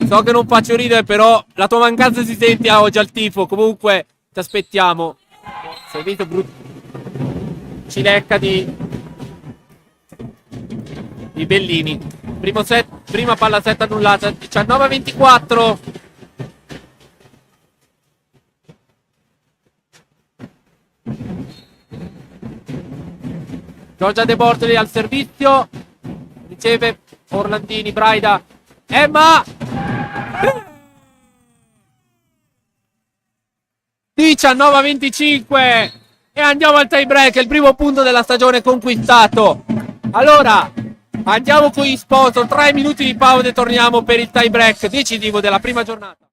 so che non faccio ridere, però la tua mancanza si sente oggi al tifo. Comunque ti aspettiamo. Servito brutto. Cilecca di Bellini. Primo set, prima palla set annullata. 19-24. Giorgia De Bortoli al servizio. Riceve Orlandini, Braida. Emma 19-25. E andiamo al tie break. Il primo punto della stagione conquistato. Allora andiamo con gli sponsor. 3 minuti di pausa e torniamo per il tie break decisivo della prima giornata.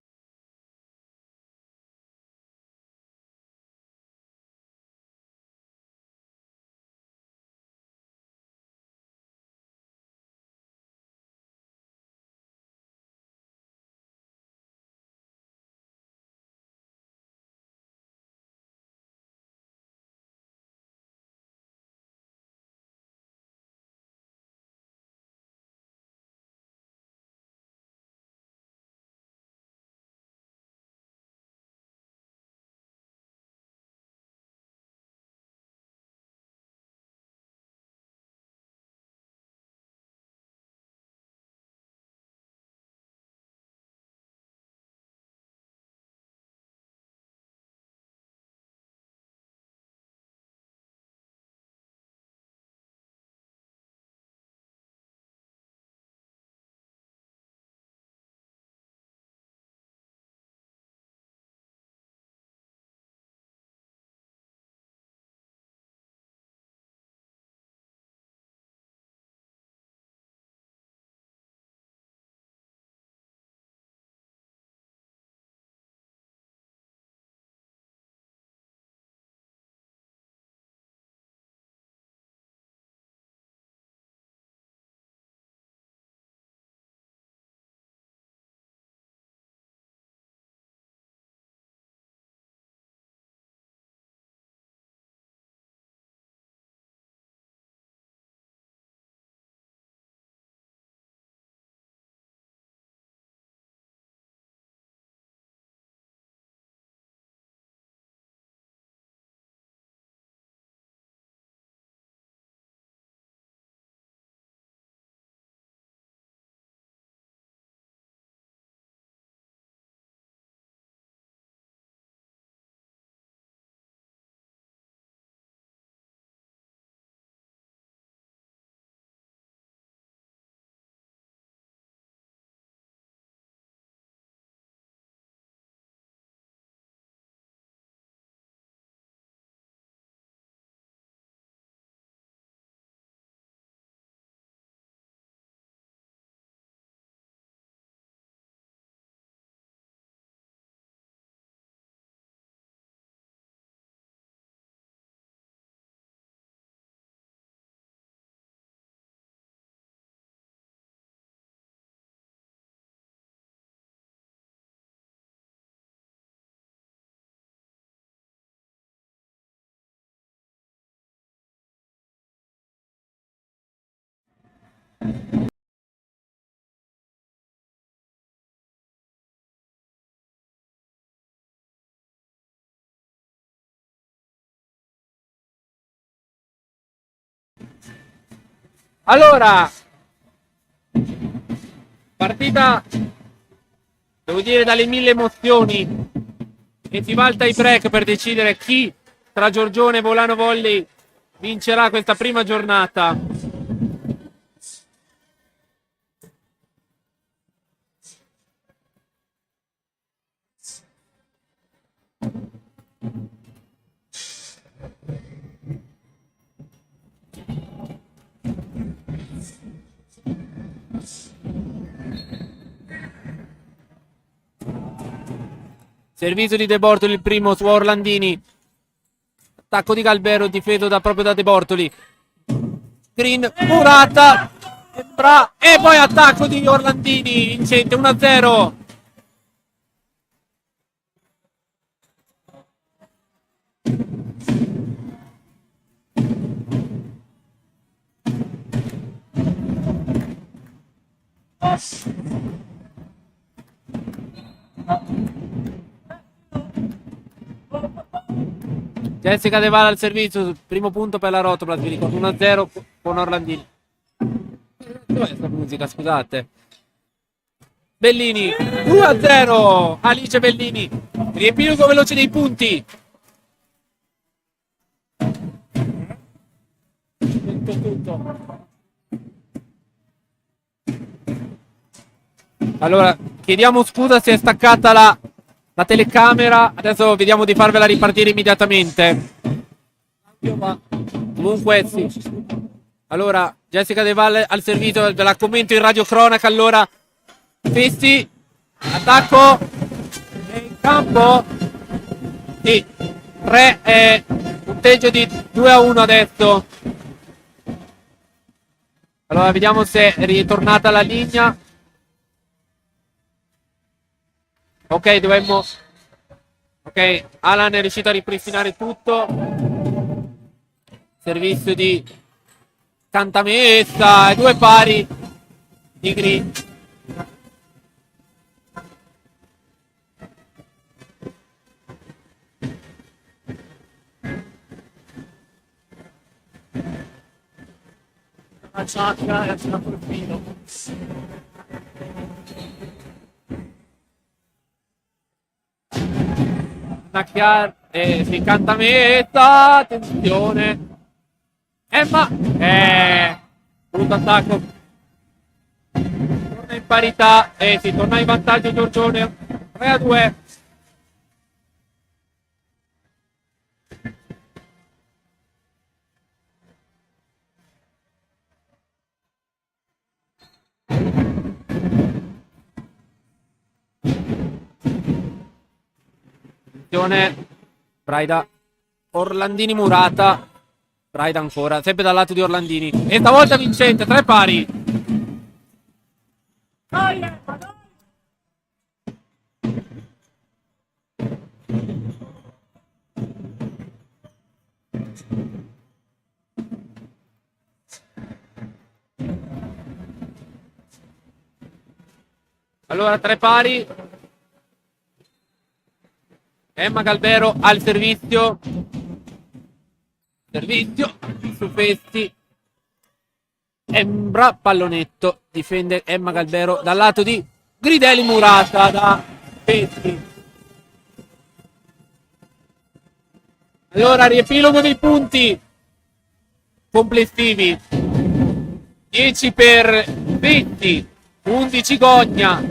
Allora, partita, devo dire, dalle mille emozioni, e si va al tie break per decidere chi tra Giorgione e Volano Volley vincerà questa prima giornata. Servizio di De Bortoli, il primo su Orlandini. Attacco di Galbero difeso proprio da De Bortoli. Green, Murata e poi attacco di Orlandini vincente 1-0. Jessica De Val al servizio, primo punto per la Rotoplas, vi ricordo 1-0 con Orlandini. Dov'è questa musica, scusate? Bellini, 2-0, Alice Bellini, riepilogo veloce dei punti. Allora, chiediamo scusa se è staccata la telecamera, adesso vediamo di farvela ripartire immediatamente. Comunque sì. Allora, Jessica De Valle al servizio della commento in radiocronaca. Allora, Festi, attacco, in campo, sì, punteggio di 2-1 adesso. Allora, vediamo se è ritornata la linea. Ok, ok, Alan è riuscito a ripristinare tutto. Servizio di Cantamessa, due pari di Green. La ciacca e ha tirato il filo. Si Cantamessa, attenzione. Emma, brutto attacco. Torna in parità e si torna in vantaggio Giorgione. 3-2. Attenzione, Braida, Orlandini Murata. Braida ancora, sempre dal lato di Orlandini. E stavolta vincente, 3 pari. Allora, 3 pari. Emma Galbero al servizio. Servizio su Festi. Embra, pallonetto. Difende Emma Galbero dal lato di Gridelli Murata da Festi. Allora, riepilogo dei punti complessivi. 10 per Festi, 11 Gogna,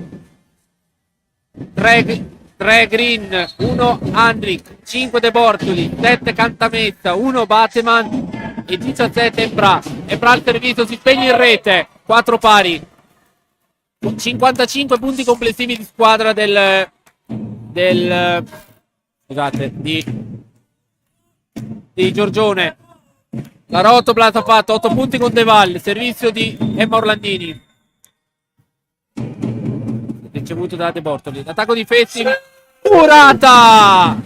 3 Green, 1 Andric, 5 De Bortoli, 7 Cantamessa, 1 Bateman e 17 Embra. Embra al servizio, si spegne in rete, 4 pari. 55 punti complessivi di squadra scusate, di Giorgione. La Rotoplas ha fatto 8 punti con De Valle, servizio di Emma Orlandini. Ricevuto da De Bortoli. L'attacco di Festi. Murata!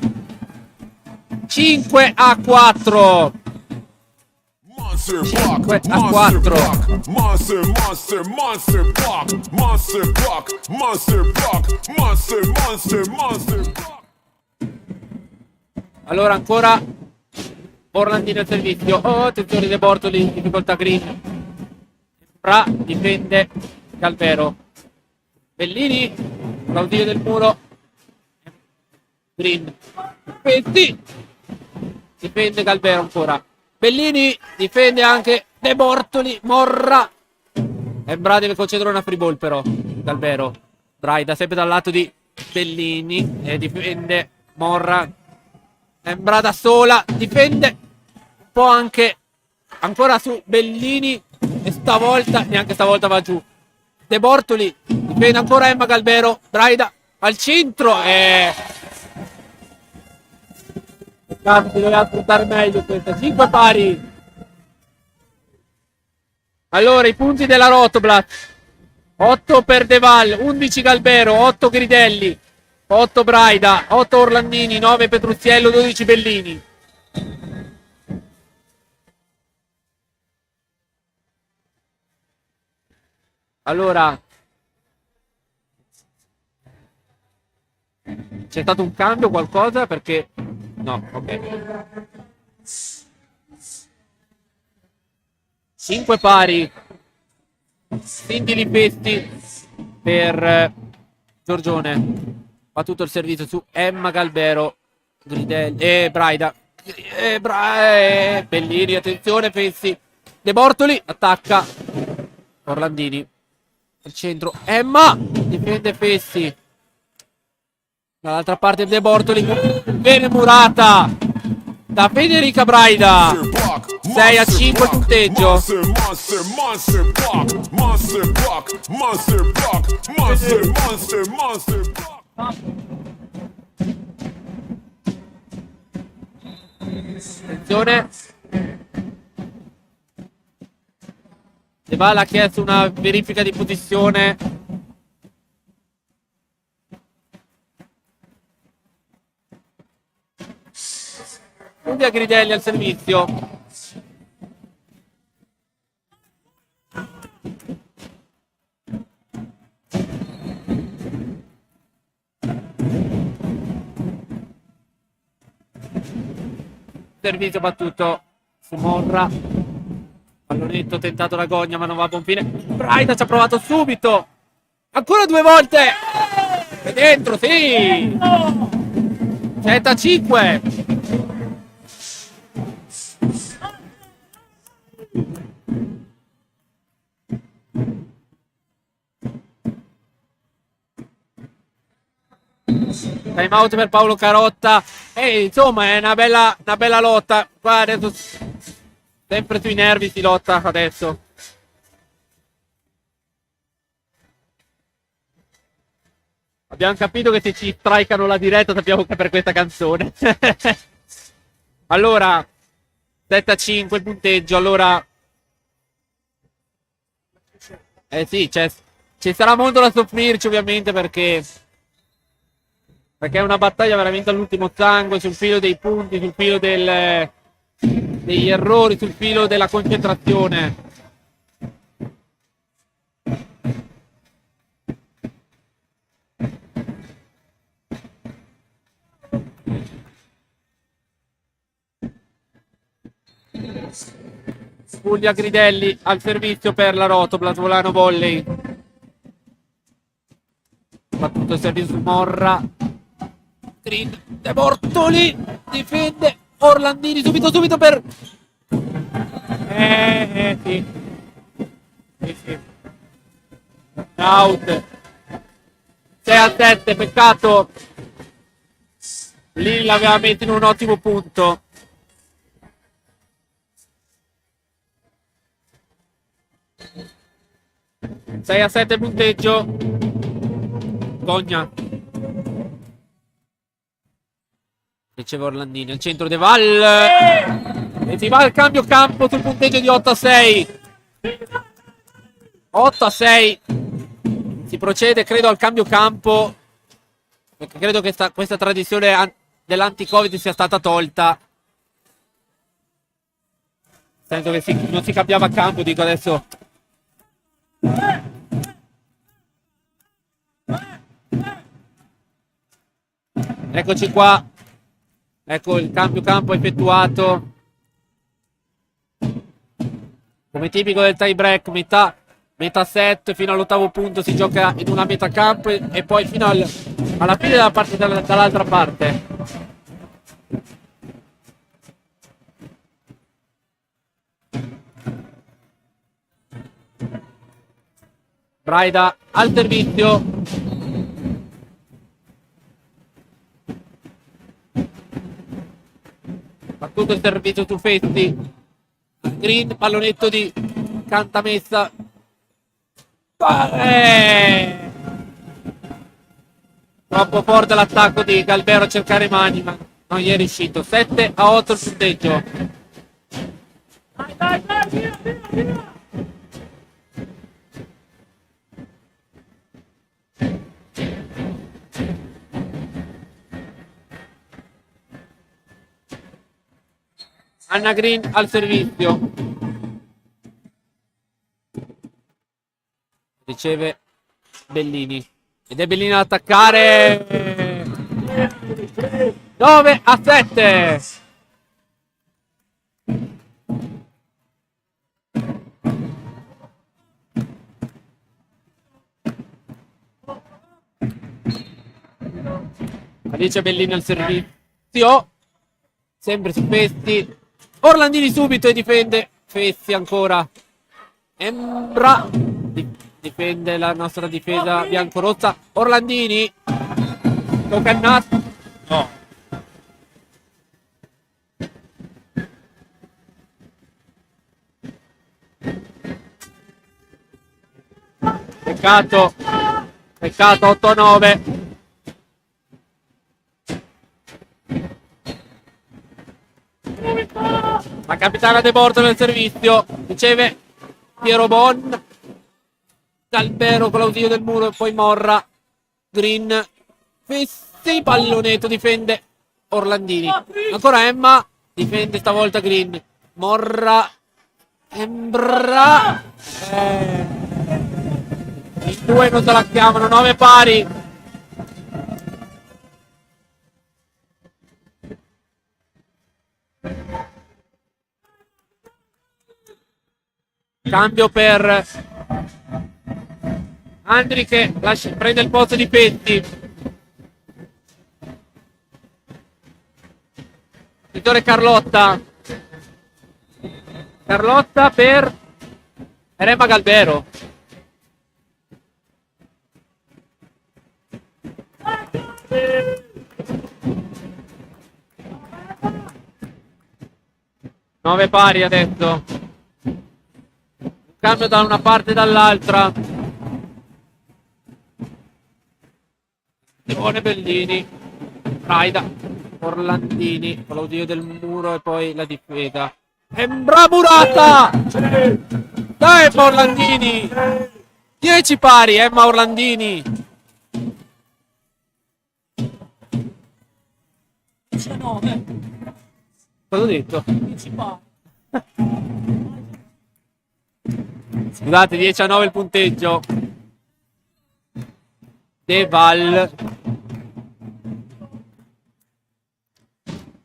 5-4. monster block, 5 a monster 4. block, monster, monster, monster block, monster block, monster block, monster, monster, monster block. Allora ancora Orlandini al servizio. Oh, attenzione De Bortoli in difficoltà Green. Bra difende Calvero. Bellini, l'audio del muro. Green. Petti. Difende Calvero ancora. Bellini difende anche De Bortoli. Morra. E Bra deve concedere una free ball però. Calvero. Braida sempre dal lato di Bellini. E difende Morra. Embra da sola, difende un po' anche ancora su Bellini e stavolta, neanche stavolta va giù. De Bortoli, difende ancora Emma Calvero, Braida al centro e... Cazzo, doveva sfruttare meglio questa, 5 pari. Allora, i punti della Rotoblat, 8 per De Val, 11 Calvero, 8 Gridelli, 8 Braida, 8 Orlandini, 9 Petruziello, 12 Bellini. Allora, c'è stato un cambio, qualcosa? Perché... No, ok. 5 pari. Sindili Pesti per Giorgione. Fa tutto il servizio su Emma Calvero, Gridelli e Braida. Bellini, attenzione, Fessi. De Bortoli attacca Orlandini al centro. Emma difende Fessi. Dall'altra parte De Bortoli. Bene murata da Federica Braida. 6 a 5 il punteggio. Monster, monster, monster block, monster block, monster block, monster, monster, monster block. Attenzione. De Val ha chiesto una verifica di posizione. Giulia Gridelli al servizio. Servizio battuto su Morra. Pallonetto tentato da Gogna ma non va a buon fine. Braida ci ha provato subito. Ancora 2 volte. E dentro, sì. 7 a 5. Time out per Paolo Carotta. E insomma è una bella lotta. Qua adesso sempre sui nervi si lotta adesso. Abbiamo capito che se ci strikano la diretta sappiamo che è per questa canzone. Allora 7 a 5 il punteggio. Allora sì, ci sarà molto da soffrirci ovviamente perché è una battaglia veramente all'ultimo sangue, sul filo dei punti, sul filo degli errori, sul filo della concentrazione. Giulia Gridelli al servizio per la Rotoblat Volano Volley. Battuto il servizio su Morra. Green, De Bortoli difende Orlandini subito per sì. Sì. Out 6 a 7, peccato lì l'aveva messo in un ottimo punto. Sei a 7 punteggio. Gogna riceve Orlandini al centro De Val e si va al cambio campo sul punteggio di 8 a 6. 8 a 6 si procede credo al cambio campo perché credo che questa tradizione dell'anti-covid sia stata tolta. senso che non si cambiava campo, dico adesso. Eccoci qua. Ecco il cambio campo effettuato. Come tipico del tie break, metà set fino all'8º punto si gioca in una metà campo e poi fino alla fine della partita dall'altra parte. Braida al servizio. Battuto il servizio su Festi. Green, pallonetto di Cantamessa. Troppo forte l'attacco di Galbero a cercare mani, ma non gli è riuscito. 7-8 il punteggio. Dai, via. Anna Green al servizio. Riceve Bellini. Ed è Bellini ad attaccare. 9-7. Alice Bellini al servizio. Sempre su Festi. Orlandini subito e difende. Festi ancora. Embra difende la nostra difesa biancorossa. Orlandini. Tocannat. No. Peccato. 8-9. La capitana De Borto nel servizio. Riceve Piero Bon. Galbero con l'ausilio del muro. Poi Morra. Green. Fessi. Pallonetto. Difende Orlandini. Ancora Emma. Difende stavolta Green. Morra. Embra. I due non se la chiamano. 9 pari. Cambio per Andri che prende il posto di Petti. Vittore Carlotta. Carlotta per Erema Galbero. Nove pari adesso. Cambio da una parte e dall'altra. Simone Bellini. Raida. Orlandini con l'audio del muro e poi la difesa. Embramurata! Dai Orlandini! 10 pari, Emma Orlandini. 19. Cosa ho detto? 10 pari. Scusate, 10-9 il punteggio. De Val.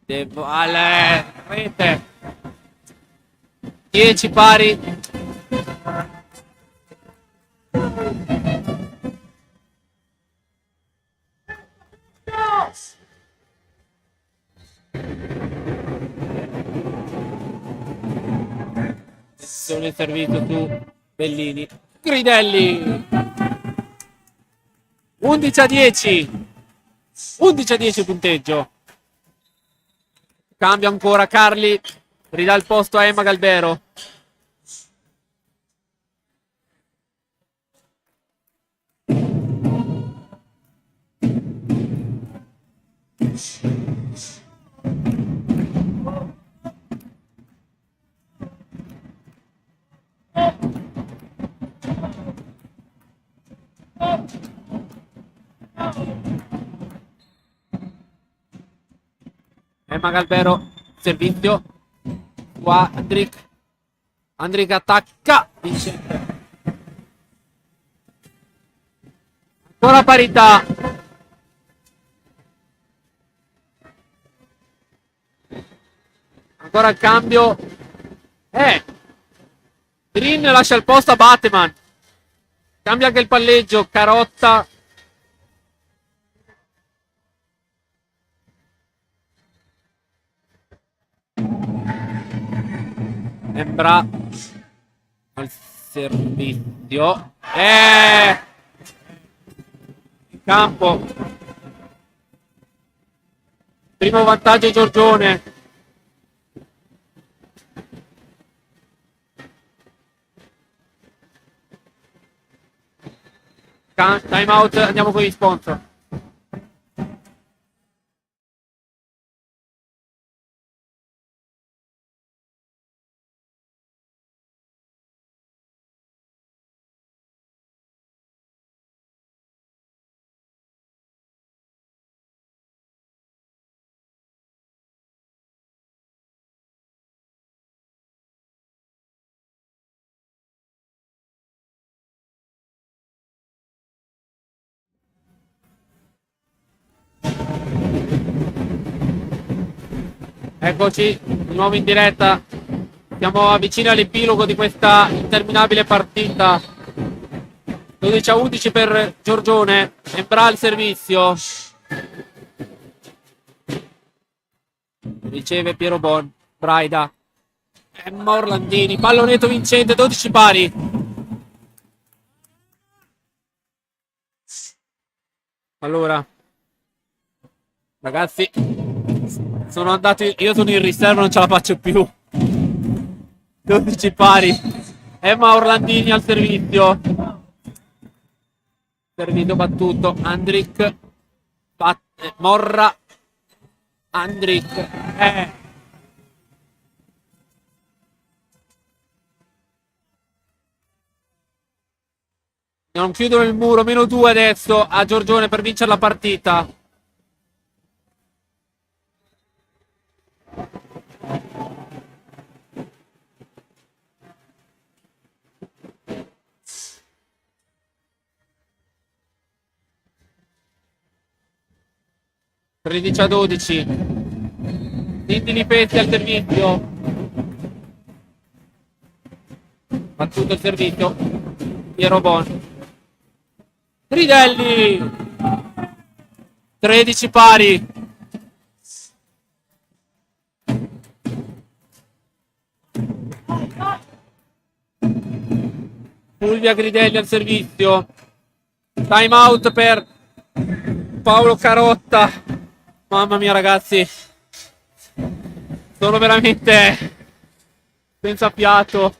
De Val. Rete. 10 pari. Sono il servizio su Bellini. Gridelli. 11-10. 11-10 il punteggio. Cambia ancora Carli. Ridà il posto a Emma Galbero. Emma Galbero, servizio. Qua Andric Andric attacca. Vincente. Ancora parità. Ancora il cambio. Green lascia il posto a Bateman. Cambia anche il palleggio. Carotta. Embra al servizio. In campo. Primo vantaggio Giorgione. Time out, andiamo con gli sponsor. Eccoci, di nuovo in diretta. Siamo vicini all'epilogo di questa interminabile partita. 12-11 per Giorgione. Embra il servizio. Riceve Piero Bon. Braida. Emma Orlandini. Pallonetto vincente, 12 pari. Allora, ragazzi, sono andato. Io sono in riserva, non ce la faccio più. 12 pari. Emma Orlandini al servizio. Servizio battuto. Andric. Morra. Andric. Non chiudono il muro. -2 adesso a Giorgione per vincere la partita. (13-12). Cindy Lipezzi al servizio. Battuto il servizio. Piero Bon. Gridelli. 13 pari. Fulvia Gridelli al servizio. Time out per Paolo Carotta. Mamma mia ragazzi, sono veramente senza fiato.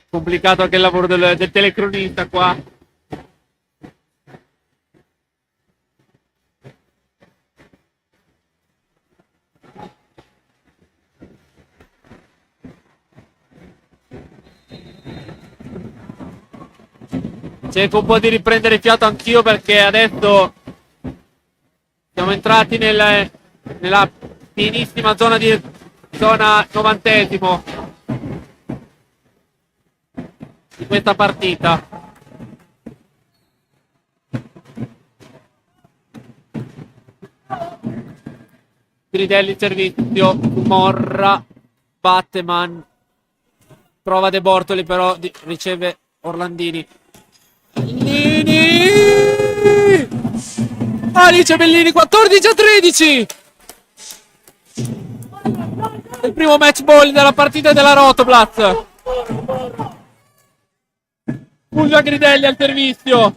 Complicato anche il lavoro del telecronista qua. Cerco un po' di riprendere fiato anch'io perché adesso siamo entrati nella pienissima zona 90esimo di questa partita. Gridelli servizio, Morra, Batteman, prova De Bortoli però riceve Orlandini. Bellini! Alice Bellini 14-13. Il primo match ball della partita della Rotoplas. Fulvia Gridelli al servizio.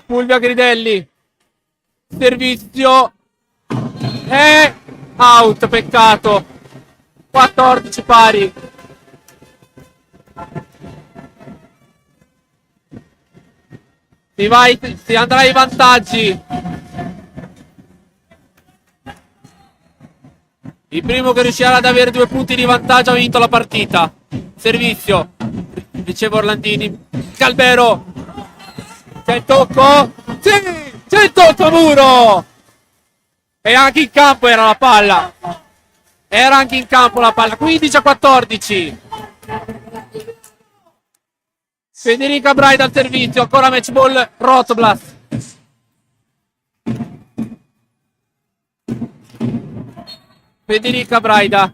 Fulvia Gridelli. Servizio. E out, peccato. 14 pari. Si andrà ai vantaggi. Il primo che riuscirà ad avere 2 punti di vantaggio ha vinto la partita. Servizio. Riceve Orlandini. Calbero. C'è il tocco. Sì! C'è il tocco muro. E anche in campo era la palla. Era anche in campo la palla. 15-14. Federica Braida al servizio. Ancora match ball Rotoblas. Federica Braida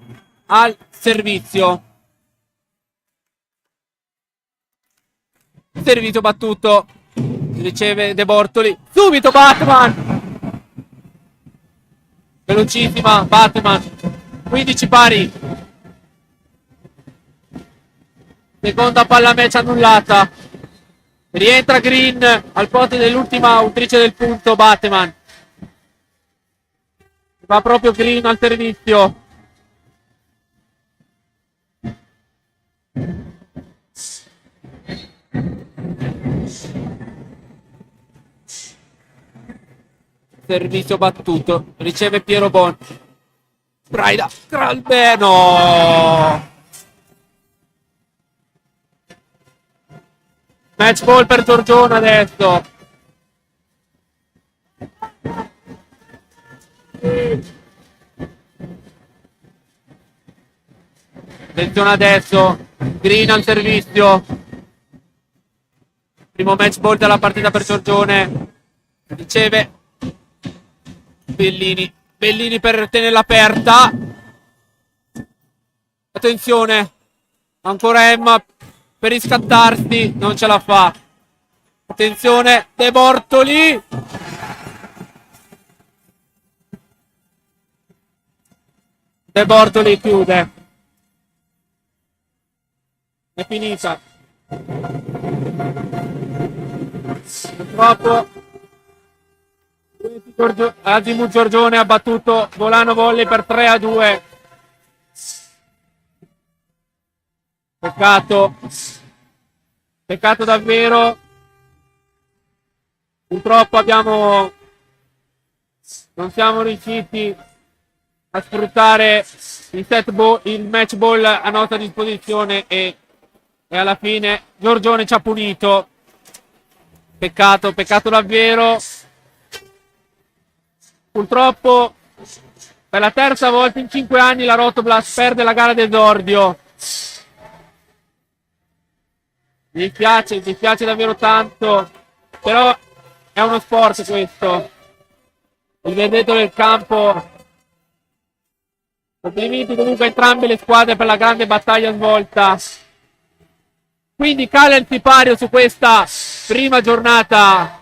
al servizio. Servizio battuto. Riceve De Bortoli. Subito Batman. Velocissima Batman. 15 pari. Seconda palla match annullata. Rientra Green al posto dell'ultima autrice del punto, Batman. Va proprio Green al servizio. Servizio battuto. Riceve Piero Bon. Braida. No. Match ball per Giorgione adesso. Attenzione adesso. Green al servizio. Primo match ball della partita per Giorgione. Riceve Bellini. Bellini per tenerla aperta. Attenzione. Ancora Emma per riscattarsi. Non ce la fa. Attenzione. De Bortoli. De Bortoli chiude. È finita. Purtroppo Azimuth Giorgione ha battuto Volano Volley per 3-2. Peccato. Peccato davvero. Purtroppo non siamo riusciti a sfruttare il match ball a nostra disposizione e alla fine Giorgione ci ha punito. Peccato, peccato davvero. Purtroppo per la terza volta in 5 anni la Rotoblas perde la gara d'esordio. Mi dispiace davvero tanto, però è uno sport questo. Il verdetto del campo. Complimenti comunque a entrambe le squadre per la grande battaglia svolta. Quindi cala il sipario su questa prima giornata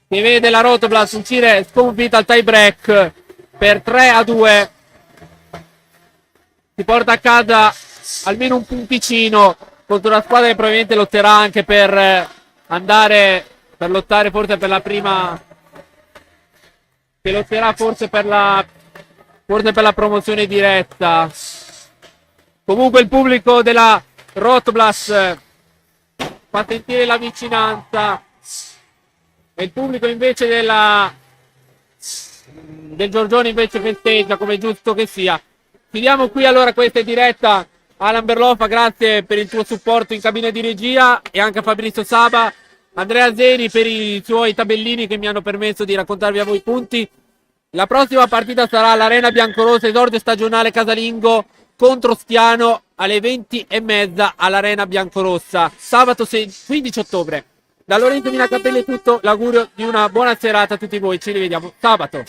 che vede la Rotoblas uscire sconfitta al tie break per 3-2. Si porta a casa almeno un punticino contro una squadra che probabilmente lotterà anche per lottare forse per la prima, che lotterà forse per la promozione diretta. Comunque il pubblico della Rotoblas fa sentire la vicinanza e il pubblico invece del Giorgione invece festeggia, come è giusto che sia. Chiudiamo qui allora questa diretta. Alan Berloffa, grazie per il tuo supporto in cabina di regia, e anche a Fabrizio Saba, Andrea Zeni per i suoi tabellini che mi hanno permesso di raccontarvi a voi i punti. La prossima partita sarà all'Arena Biancorossa, esordio stagionale casalingo contro Stiano alle 20:30 all'Arena Biancorossa, sabato 15 ottobre. Da Lorenzo Minacapelli è tutto, l'augurio di una buona serata a tutti voi, ci rivediamo sabato.